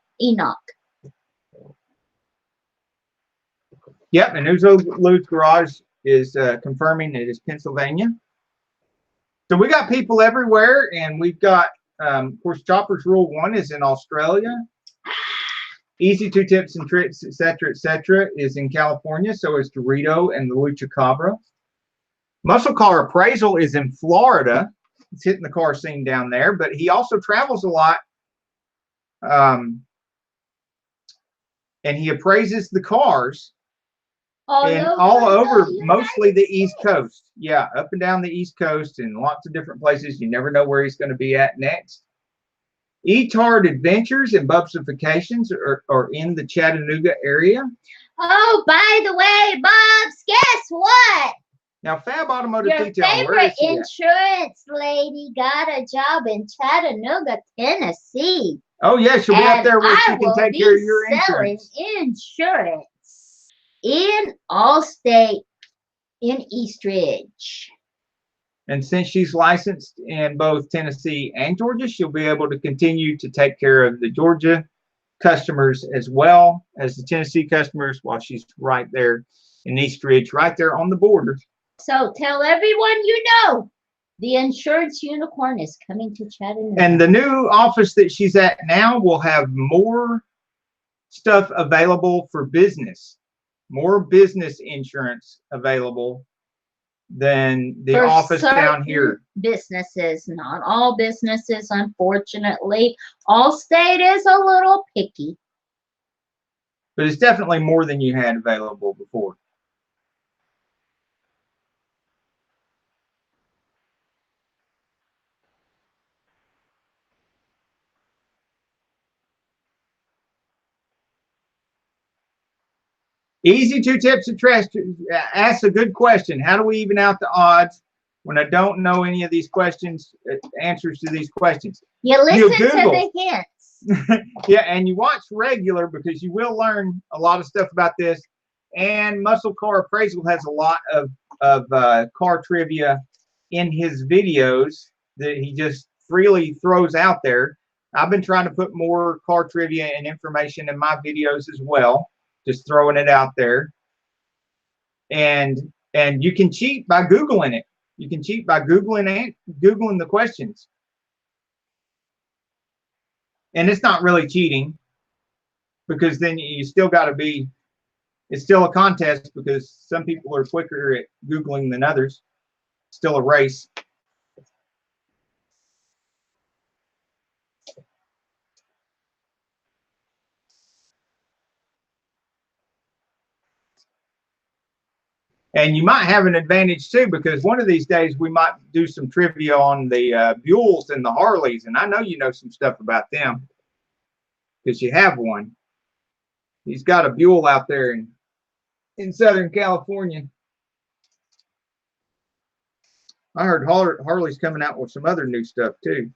Yep, and Uzo Lou's Garage is confirming it is Pennsylvania. So we got people everywhere, and we've got, of course, Chopper's Rule 1 is in Australia. Easy 2 Tips and Tricks, etc., is in California. So is Dorito and the Lucha Cabra. Muscle Car Appraisal is in Florida. He's hitting the car scene down there, but he also travels a lot. And he appraises the cars all over mostly the East Coast. Yeah, up and down the East Coast and lots of different places. You never know where he's going to be at next. E-Tard Adventures and Bubsifications are in the Chattanooga area. Oh, by the way, Bubs, guess what? Now, Fab Automotive Your Detail, where is he at? insurance lady got a job in Chattanooga, Tennessee. Oh, yeah, she'll be up there where she can take care of your insurance. Insurance in Allstate in Eastridge. And since she's licensed in both Tennessee and Georgia, she'll be able to continue to take care of the Georgia customers as well as the Tennessee customers while she's right there in Eastridge, right there on the border. So tell everyone you know, the Insurance Unicorn is coming to Chattanooga. And the new office that she's at now will have more stuff available for business, more business insurance available than the office down here. Businesses, not all businesses, unfortunately. Allstate is a little picky. But it's definitely more than you had available before. Easy 2 tips to trust. Ask a good question. How do we even out the odds when I don't know any of these questions, answers to these questions? You listen to the hints. Yeah, and you watch regular because you will learn a lot of stuff about this. And Muscle Car Appraisal has a lot of car trivia in his videos that he just freely throws out there. I've been trying to put more car trivia and information in my videos as well, just throwing it out there. And you can cheat by Googling it. You can cheat by Googling the questions. And it's not really cheating, because then you still got to be, it's still a contest because some people are quicker at Googling than others. Still a race. And you might have an advantage too, because one of these days we might do some trivia on the Buells and the Harleys. And I know you know some stuff about them because you have one. He's got a Buell out there in Southern California. I heard Harley's coming out with some other new stuff too.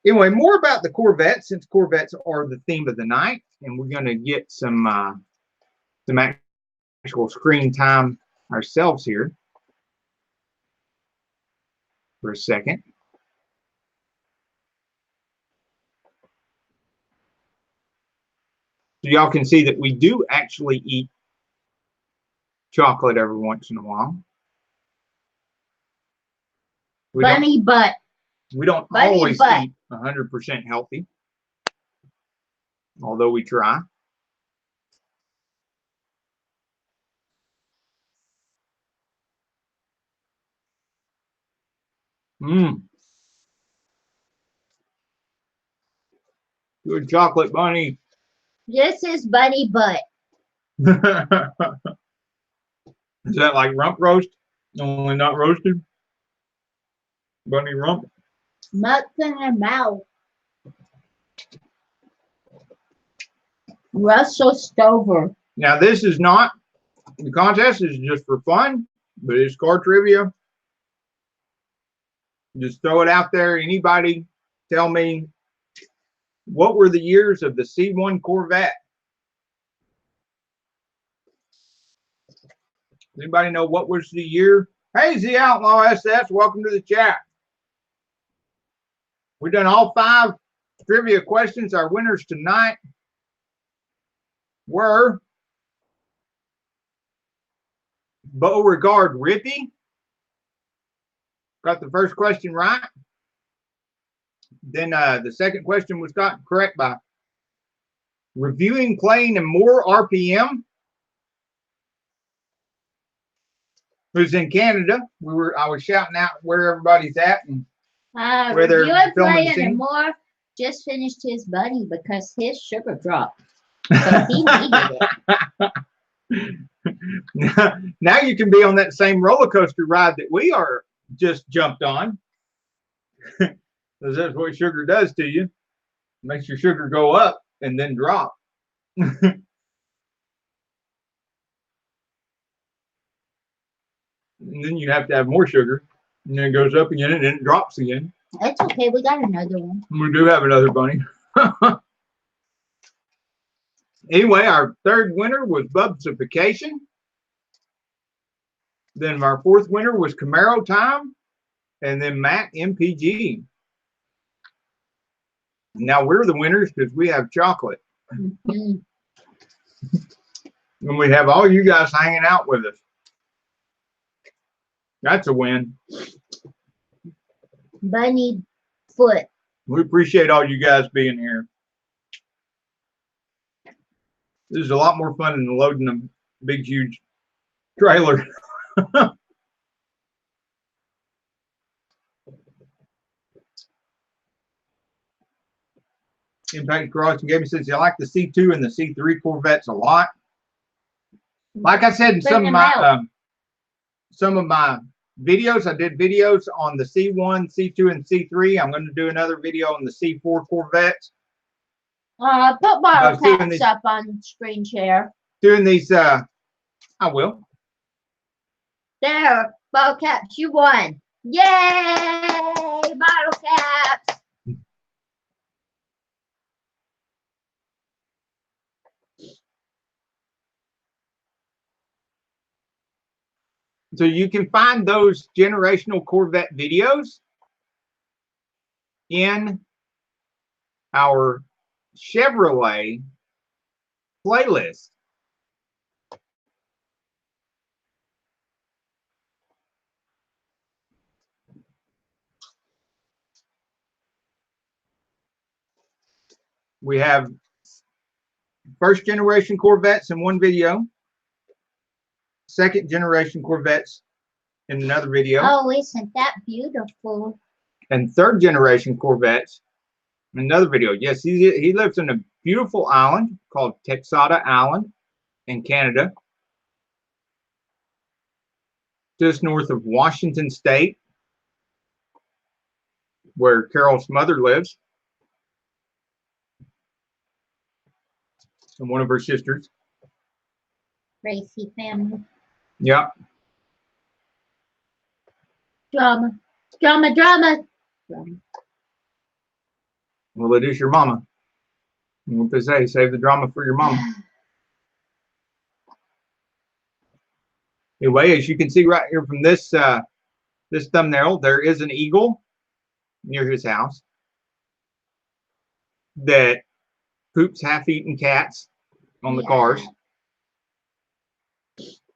Anyway, more about the Corvette, since Corvettes are the theme of the night, and we're going to get some actual screen time ourselves here for a second. So y'all can see that we do actually eat chocolate every once in a while. Bunny butt. We don't always eat 100% healthy, although we try. Good chocolate, Bunny. This is bunny butt. Is that like rump roast? Only not roasted? Bunny rump? Nuts in her mouth. Russell Stover. Now, this is not, the contest is just for fun, but it's car trivia. Just throw it out there. Anybody tell me, what were the years of the C1 Corvette? Anybody know what was the year? Hey, Z Outlaw SS, welcome to the chat. We've done all 5 trivia questions. Our winners tonight were Beauregard Rippy. Got the first question right. Then the second question was gotten correct by Reviewing Plane and More RPM, who's in Canada. I was shouting out where everybody's at and where they're filming the scene. And More just finished his buddy because his sugar dropped. So he needed it. Now you can be on that same roller coaster ride that we are just jumped on. Because that's what sugar does to you. It makes your sugar go up and then drop. And then you have to have more sugar. And then it goes up again and then it drops again. That's okay. We got another one. We do have another bunny. Anyway, our third winner was Bubsification. Then our fourth winner was Camaro Time. And then Matt MPG. Now we're the winners because we have chocolate. And we have all you guys hanging out with us. That's a win. Bunny foot. We appreciate all you guys being here. This is a lot more fun than loading a big, huge trailer. Impact Crossing gave me since I like the C2 and the C3 Corvettes a lot. Like I said in some of my videos, I did videos on the C1, C2, and C3. I'm going to do another video on the C4 Corvettes. Put bottle caps up on screen share. doing these. I will. There, bottle caps, you won. Yay! Bottle caps. So you can find those generational Corvette videos in our Chevrolet playlist. We have first generation Corvettes in one video, second generation Corvettes in another video, Oh, isn't that beautiful? and third generation Corvettes in another video. Yes, he lives in a beautiful island called Texada Island in Canada, just north of Washington State, where Carol's mother lives, and one of her sisters. Tracy family. Yeah. Drama. Drama, drama. Drama. Well, it is your mama. What they say, save the drama for your mama. Anyway, as you can see right here from this this thumbnail, there is an eagle near his house that poops half-eaten cats on the cars.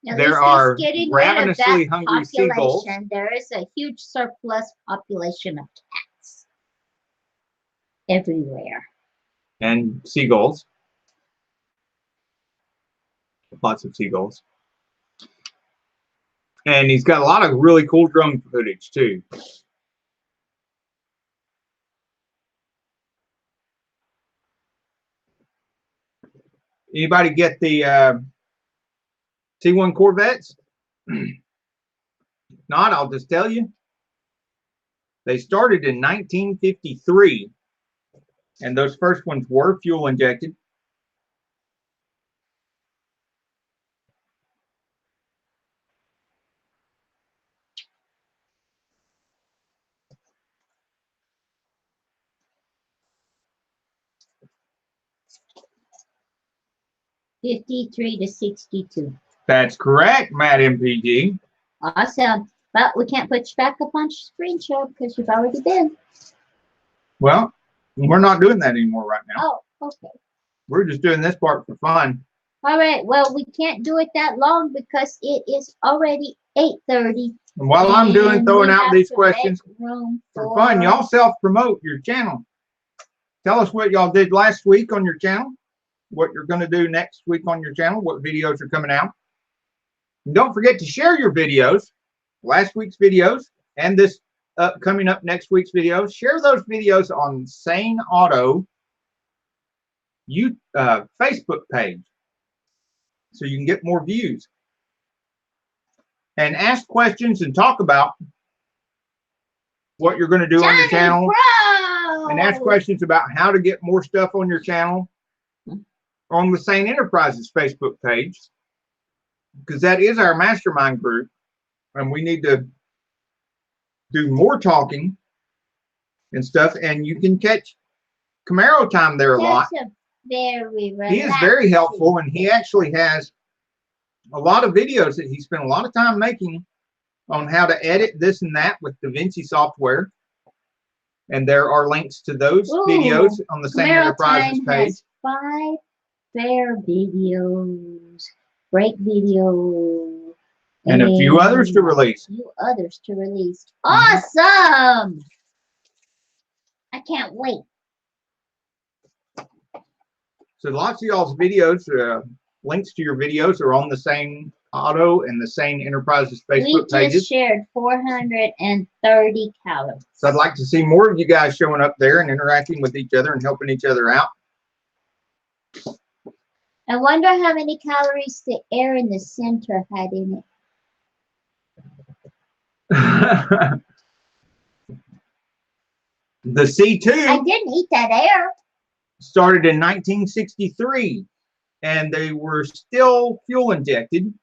At There least are he's getting rid of ravenously that hungry seagulls. population. There is a huge surplus population of cats everywhere. And seagulls. Lots of seagulls. And he's got a lot of really cool drone footage too. Anybody get the T1 Corvettes? If not, I'll just tell you. They started in 1953, and those first ones were fuel injected. $53 to $62. That's correct, Matt MPG. Awesome. But we can't put you back up on screen show because you've already been. Well, we're not doing that anymore right now. Oh, okay. We're just doing this part for fun. All right. Well, we can't do it that long because it is already 8:30. And while I'm throwing out these questions for fun, y'all self-promote your channel. Tell us what y'all did last week on your channel, what you're going to do next week on your channel, what videos are coming out. And don't forget to share your videos, last week's videos, and this coming up next week's videos. Share those videos on Saneauto Facebook page so you can get more views. And ask questions and talk about what you're going to do on your channel. And ask questions about how to get more stuff on your channel on the Sane Enterprises Facebook page, because that is our mastermind group, and we need to do more talking and stuff. And you can catch Camaro time there a lot. He is very helpful, and he actually has a lot of videos that he spent a lot of time making on how to edit this and that with DaVinci software. And there are links to those videos on the Sane Enterprises page. 5 fair videos, break video, and a few others to release. Awesome! I can't wait. So lots of y'all's videos, links to your videos are on the Saneauto and the Sane Enterprises Facebook pages. We just shared 430 calories. So I'd like to see more of you guys showing up there and interacting with each other and helping each other out. I wonder how many calories the air in the center had in it. The C2. I didn't eat that air. Started in 1963. and they were still fuel injected.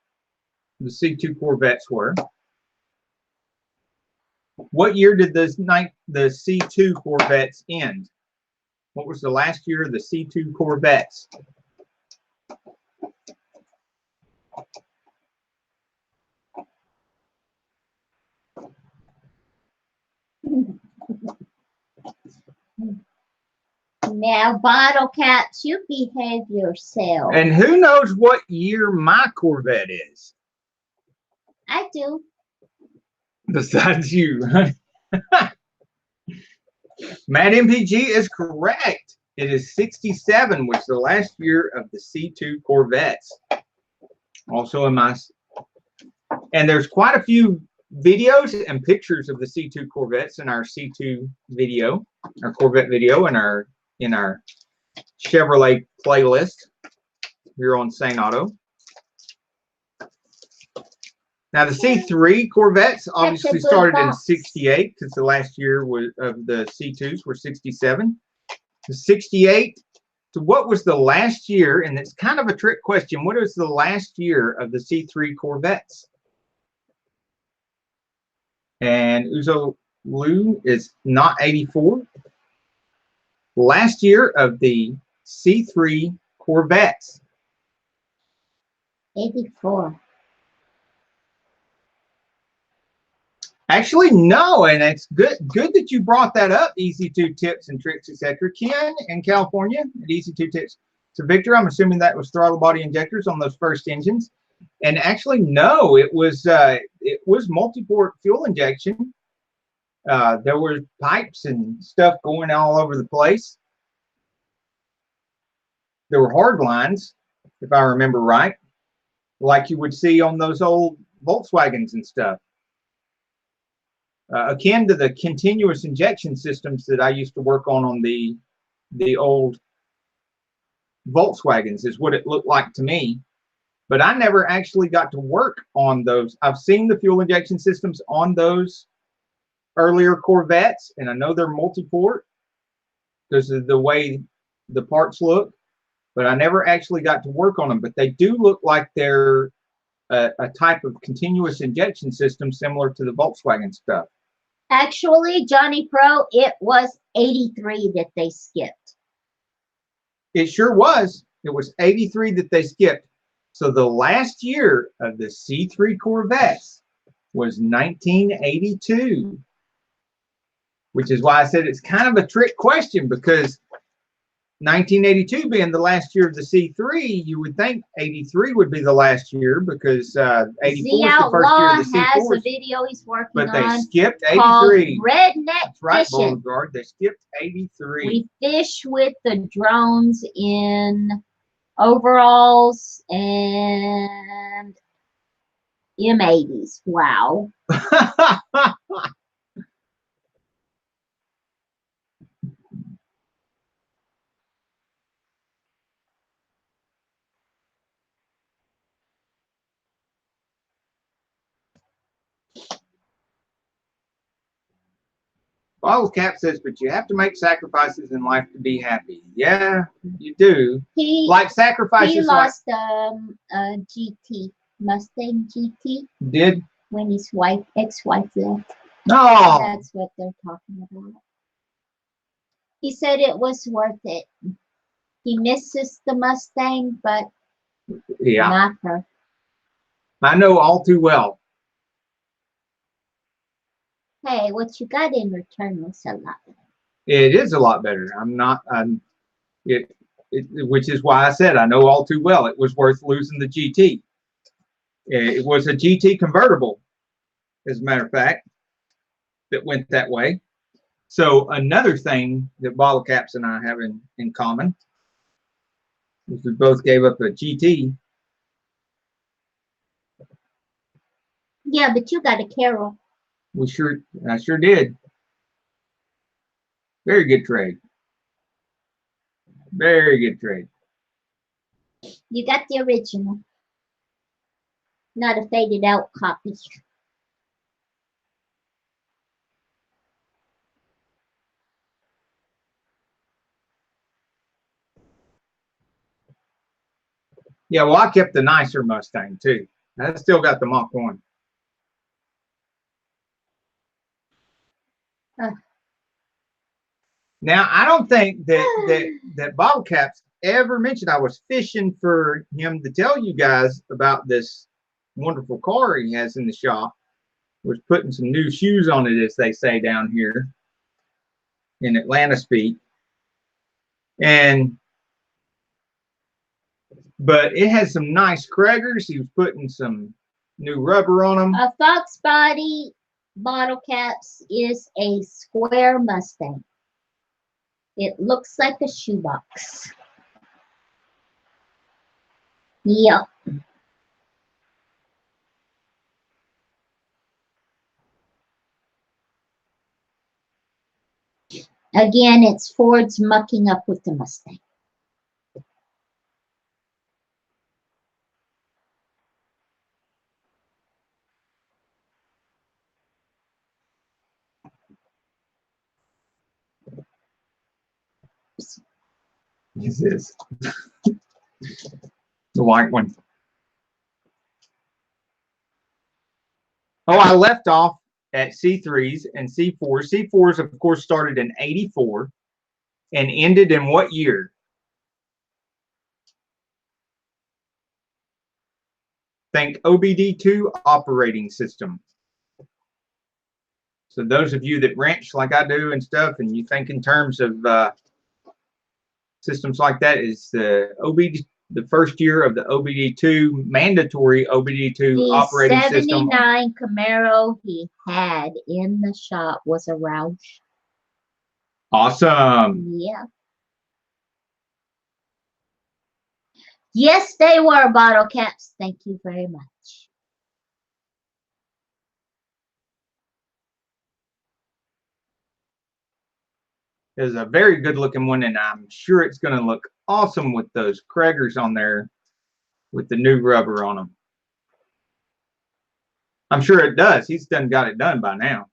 The C2 Corvettes were. What year did the C2 Corvettes end? What was the last year of the C2 Corvettes? Now, bottle caps, you behave yourself. And who knows what year my Corvette is? I do. Besides you. Matt MPG is correct. It is 67, which is the last year of the C2 Corvettes. Also in my... And there's quite a few videos and pictures of the C2 Corvettes in our C2 video, our Corvette video, in our Chevrolet playlist here on Saneauto. Now the C3 Corvettes obviously started in 68 because the last year of the C2s were 67. The 68. So what was the last year? And it's kind of a trick question. What was the last year of the C3 Corvettes? And Uzo Lu is not 84. Last year of the C3 Corvettes. 84. Actually, no, and it's good that you brought that up, Easy2 Tips and Tricks, etc. Ken in California at Easy2 Tips. So, Victor, I'm assuming that was throttle body injectors on those first engines. And actually, no, it was multi-port fuel injection. There were pipes and stuff going all over the place. There were hard lines, if I remember right, like you would see on those old Volkswagens and stuff. Akin to the continuous injection systems that I used to work on the old Volkswagens is what it looked like to me. But I never actually got to work on those. I've seen the fuel injection systems on those earlier Corvettes, and I know they're multi-port because of the way the parts look, but I never actually got to work on them. But they do look like they're a type of continuous injection system similar to the Volkswagen stuff. Actually, Johnny Pro, it was 83 that they skipped. It sure was. It was 83 that they skipped. So the last year of the C3 Corvettes was 1982, which is why I said it's kind of a trick question, because 1982 being the last year of the C3, you would think 83 would be the last year, because 84 is the first year of the C4. has a video he's working but they on skipped 83. Redneck That's right, Fishing. Beauregard. They skipped 83. We fish with the drones in overalls and M80s. Wow. Bottle Cap says, but you have to make sacrifices in life to be happy. Yeah, you do. Like sacrifices. He lost a GT, Mustang GT. Did? When his ex-wife left. No. That's what they're talking about. He said it was worth it. He misses the Mustang, but yeah, not her. I know all too well. Hey, what you got in return was a lot better. It is a lot better. Which is why I said I know all too well. It was worth losing the GT. It was a GT convertible, as a matter of fact, that went that way. So another thing that Bottle Caps and I have in common is we both gave up a GT. Yeah, but you got a Carol. I sure did. Very good trade. Very good trade. You got the original, not a faded out copy. Yeah, well, I kept the nicer Mustang too. I still got the Mach 1. Now, I don't think that Bottle Caps ever mentioned. I was fishing for him to tell you guys about this wonderful car he has in the shop. Was putting some new shoes on it, as they say down here in Atlanta speak. But it has some nice Craigers. He was putting some new rubber on them. A Fox Body Bottle Caps is a square Mustang. It looks like a shoebox. Yep. Again, it's Ford's mucking up with the Mustang. This is the white one. Oh, I left off at C3s and C4s. C4s, of course, started in '84 and ended in what year? Think OBD2 operating system. So those of you that wrench like I do and stuff, and you think in terms of systems like that, is the first year of the OBD2, mandatory OBD2 operating system. The 79 Camaro he had in the shop was a Roush. Awesome. Yeah. Yes, they were bottle caps. Thank you very much. Is a very good looking one, and I'm sure it's going to look awesome with those Craigers on there with the new rubber on them. I'm sure it does. He's got it done by now.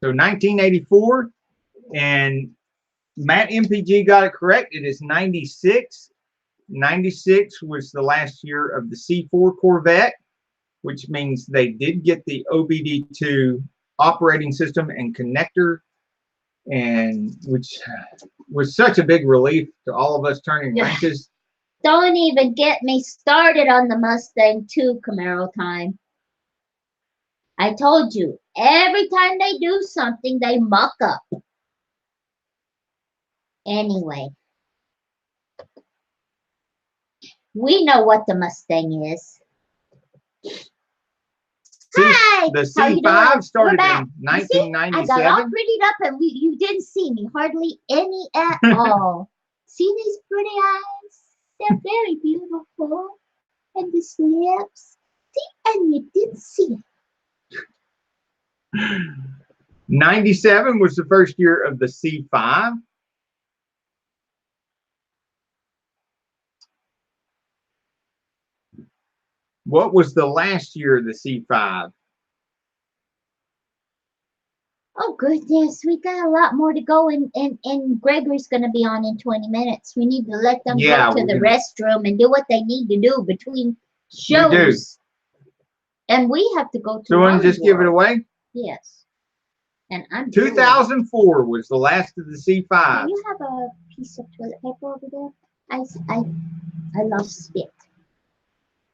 So 1984, and Matt MPG got it correct. It is 96. 96 was the last year of the C4 Corvette, which means they did get the OBD2 operating system and connector, and which was such a big relief to all of us turning wrenches. Don't even get me started on the Mustang 2 Camaro time. I told you, every time they do something, they muck up. Anyway. We know what the Mustang is. Hi! The C5 started in 1997. I got all prettied up and you didn't see me. Hardly any at all. See these pretty eyes? They're very beautiful. And these lips. See, and you didn't see it. 97 was the first year of the C5. What was the last year of the C5? Oh, goodness. We got a lot more to go, and Gregory's going to be on in 20 minutes. We need to let them go to the restroom and do what they need to do between shows. And we have to go to. So you want to just give it away? Yes. And I'm 2004 was the last of the C5. Do you have a piece of toilet paper over there? I lost it.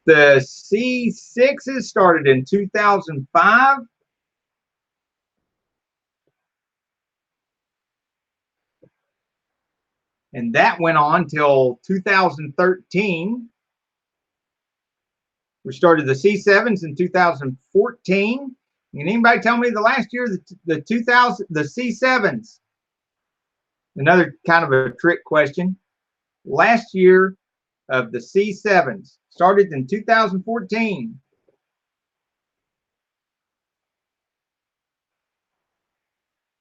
The C6s started in 2005. And that went on till 2013. We started the C7s in 2014. Can anybody tell me the last year the C7s? Another kind of a trick question. Last year of the C7s started in 2014.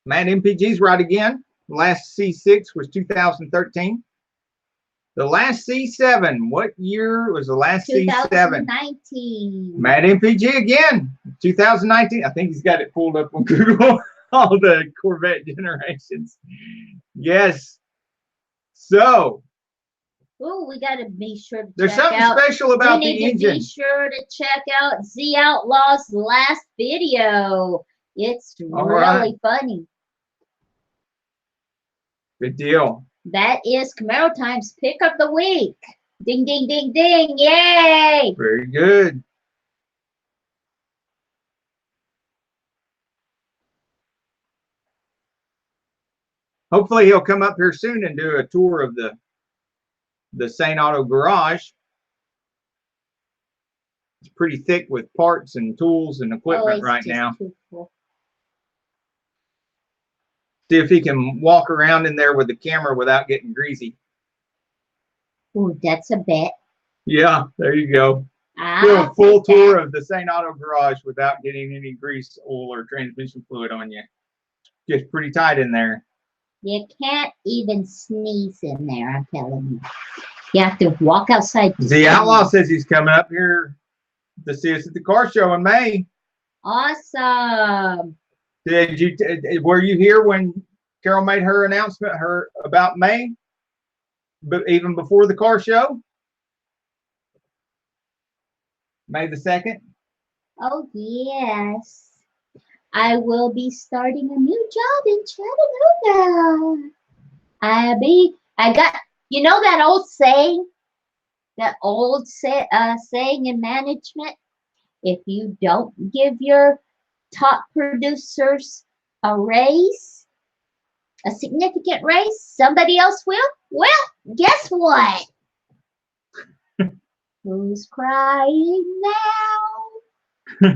Matt MPG's right again. The last C6 was 2013. The last C7, what year was the last C7? 2019. Matt MPG again, 2019. I think he's got it pulled up on Google. All the Corvette generations. Yes. So. Oh, we got to be sure to There's check something out. special about we the need to engine. be sure to check out Z Outlaw's last video. It's really funny. Good deal. That is Camaro Time's pick of the week. Ding, ding, ding, ding. Yay. Very good. Hopefully he'll come up here soon and do a tour of the Saneauto garage. It's pretty thick with parts and tools and equipment right now. Cool. See if he can walk around in there with the camera without getting greasy. Oh, that's a bet. Yeah, there you go. Do a full tour of the Saneauto garage without getting any grease, oil, or transmission fluid on you. Gets pretty tight in there. You can't even sneeze in there, I'm telling you. You have to walk outside. The Outlaw says he's coming up here to see us at the car show in May. Awesome. Were you here when Carol made her announcement about May? But even before the car show? May the 2nd? Oh, yes. I will be starting a new job in Chattanooga. I got, you know that old saying? That old saying in management? If you don't give your top producers a raise, a significant raise, somebody else will? Well, guess what? Who's crying now?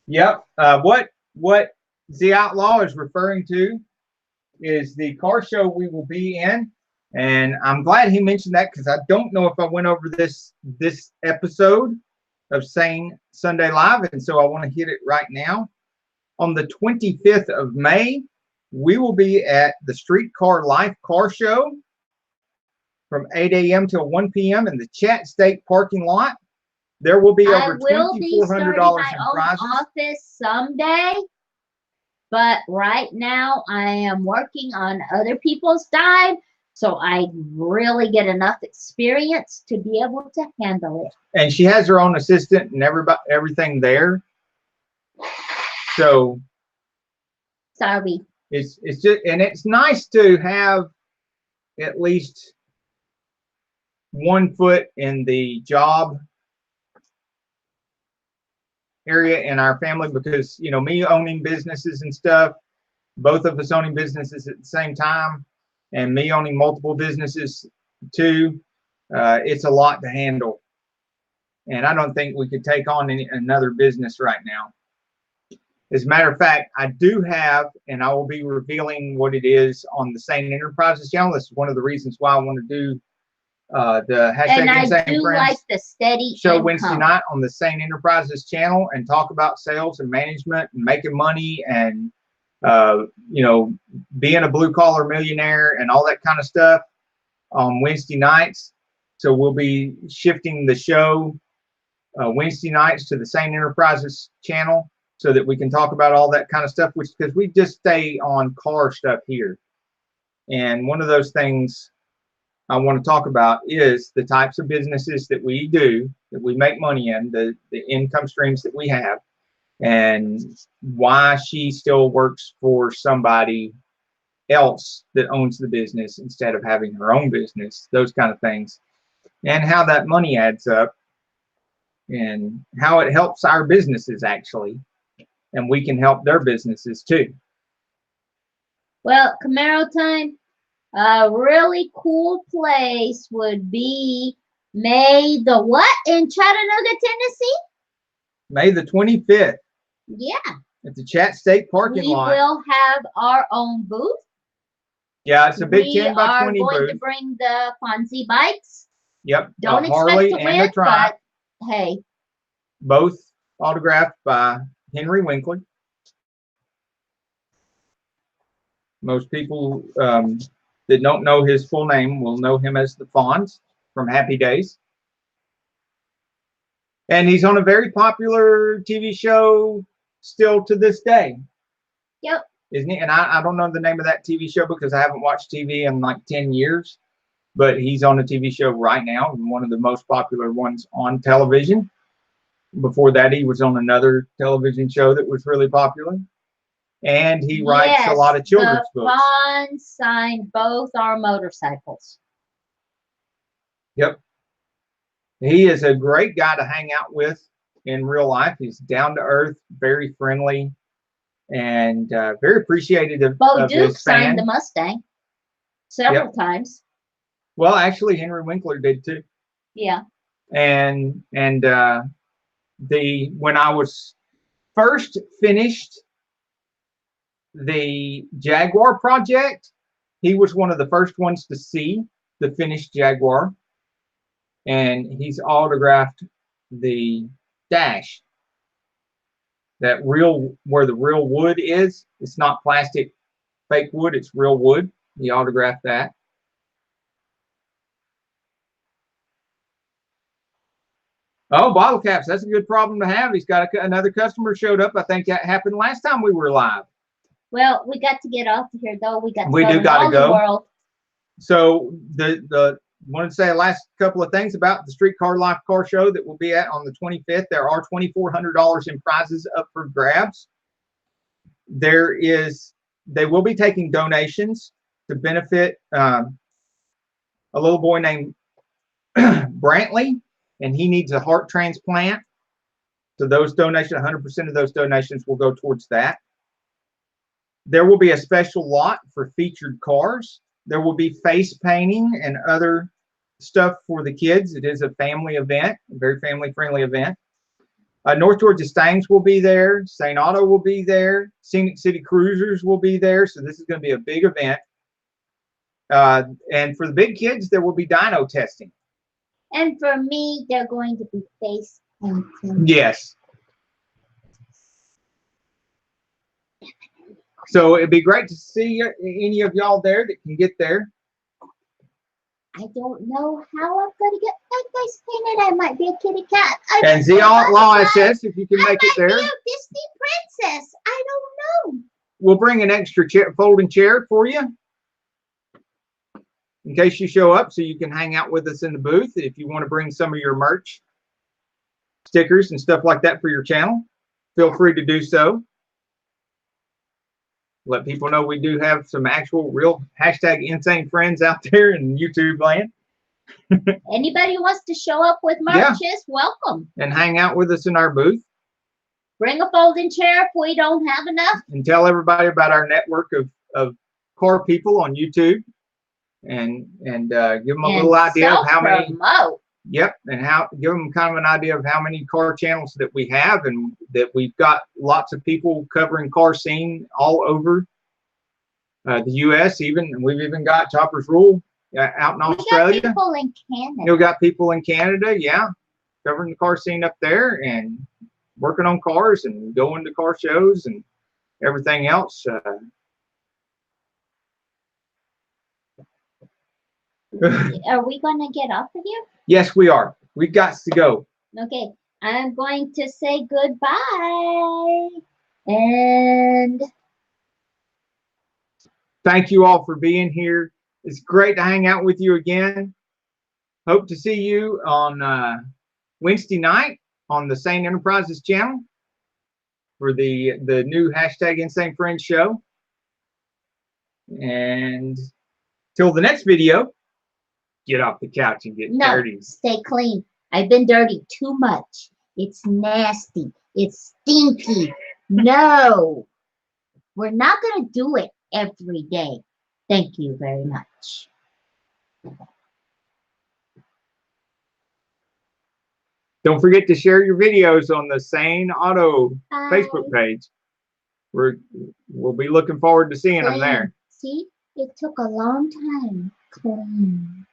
Yep. What the Outlaw is referring to is the car show we will be in, and I'm glad he mentioned that because I don't know if I went over this episode of Sane Sunday Live, and so I want to hit it right now. On the 25th of May, we will be at the Streetcar Life Car Show from 8 a.m. till 1 p.m. in the Chat State parking lot. There will be over $2,400 in prizes. Office someday, but right now I am working on other people's dime, so I really get enough experience to be able to handle it. And she has her own assistant and everything there. So sorry. It's just, and it's nice to have at least 1 foot in the job area in our family, because you know, me owning businesses and stuff, both of us owning businesses at the same time, and me owning multiple businesses too, it's a lot to handle, and I don't think we could take on another business right now. As a matter of fact, I do have, and I will be revealing what it is on the Sane Enterprises channel. This is one of the reasons why I want to do the hashtag Insanefriends like the steady show income. Wednesday night on the Sane Enterprises channel and talk about sales and management and making money and you know, being a blue collar millionaire and all that kind of stuff on Wednesday nights. So we'll be shifting the show Wednesday nights to the Sane Enterprises channel so that we can talk about all that kind of stuff, which because we just stay on car stuff here. And one of those things I want to talk about is the types of businesses that we do, that we make money in, the income streams that we have, and why she still works for somebody else that owns the business instead of having her own business, those kind of things, and how that money adds up and how it helps our businesses actually, and we can help their businesses too. Well, Camaro time. A really cool place would be May the what in Chattanooga, Tennessee? May the 25th. Yeah. At the Chat State parking lot. We will have our own booth. Yeah, it's a big 10 by 20 booth. We are going to bring the Fonzie bikes. Yep. Don't Harley expect to and win, a Triumph. but hey. Both autographed by Henry Winkler. Most people that that don't know his full name will know him as the Fonz from Happy Days. And he's on a very popular TV show still to this day. Yep. Isn't he? And I don't know the name of that TV show because I haven't watched TV in like 10 years. But he's on a TV show right now, one of the most popular ones on television. Before that, he was on another television show that was really popular. And he writes a lot of children's books. Fonz signed both our motorcycles. Yep. He is a great guy to hang out with in real life. He's down to earth, very friendly, and very appreciative of Duke his fans. signed the Mustang several times. Well, actually, Henry Winkler did too. Yeah. And when I was first finished the Jaguar project, he was one of the first ones to see the finished Jaguar, and he's autographed the dash. That real, where the real wood is, it's not plastic fake wood, it's real wood. He autographed that. Oh, bottle caps. That's a good problem to have. He's got another customer showed up. I think that happened last time we were live. Well, we got to get off of here, though. We got to go. World. So wanted to say the last couple of things about the Streetcar Life Car Show that we'll be at on the 25th. There are $2,400 in prizes up for grabs. They will be taking donations to benefit a little boy named Brantley, and he needs a heart transplant. So those donations, 100% of those donations will go towards that. There will be a special lot for featured cars. There will be face painting and other stuff for the kids. It is a family event, a very family-friendly event. North Georgia Stangs will be there. Saneauto will be there. Scenic City Cruisers will be there. So this is going to be a big event. And for the big kids, there will be dyno testing. And for me, they're going to be face painting. Yes. So it'd be great to see any of y'all there that can get there. I don't know how I'm going to get my face painted. I might be a kitty cat. And Z Outlaw SS, if you can make it there. I might be a Disney princess. I don't know. We'll bring an extra folding chair for you in case you show up, so you can hang out with us in the booth. If you want to bring some of your merch, stickers and stuff like that for your channel, feel free to do so. Let people know we do have some actual real hashtag insane friends out there in YouTube land. Anybody who wants to show up with merch is welcome. And hang out with us in our booth. Bring a folding chair if we don't have enough. And tell everybody about our network of car people on YouTube. And give them a little idea of how many. Yep, and give them kind of an idea of how many car channels that we have, and that we've got lots of people covering car scene all over the U.S. Even we've even got Chopper's Rule out in Australia. Got people in Canada. You've got people in Canada, yeah, covering the car scene up there and working on cars and going to car shows and everything else. Are we going to get off of here? Yes, we are. We've got to go. Okay. I'm going to say goodbye. And thank you all for being here. It's great to hang out with you again. Hope to see you on Wednesday night on the Sane Enterprises channel for the new hashtag Insane Friends show. And till the next video, get off the couch and get dirty. Stay clean. I've been dirty too much. It's nasty. It's stinky. No. We're not going to do it every day. Thank you very much. Don't forget to share your videos on the Saneauto Facebook page. We'll be looking forward to seeing them there. See, it took a long time. Clean.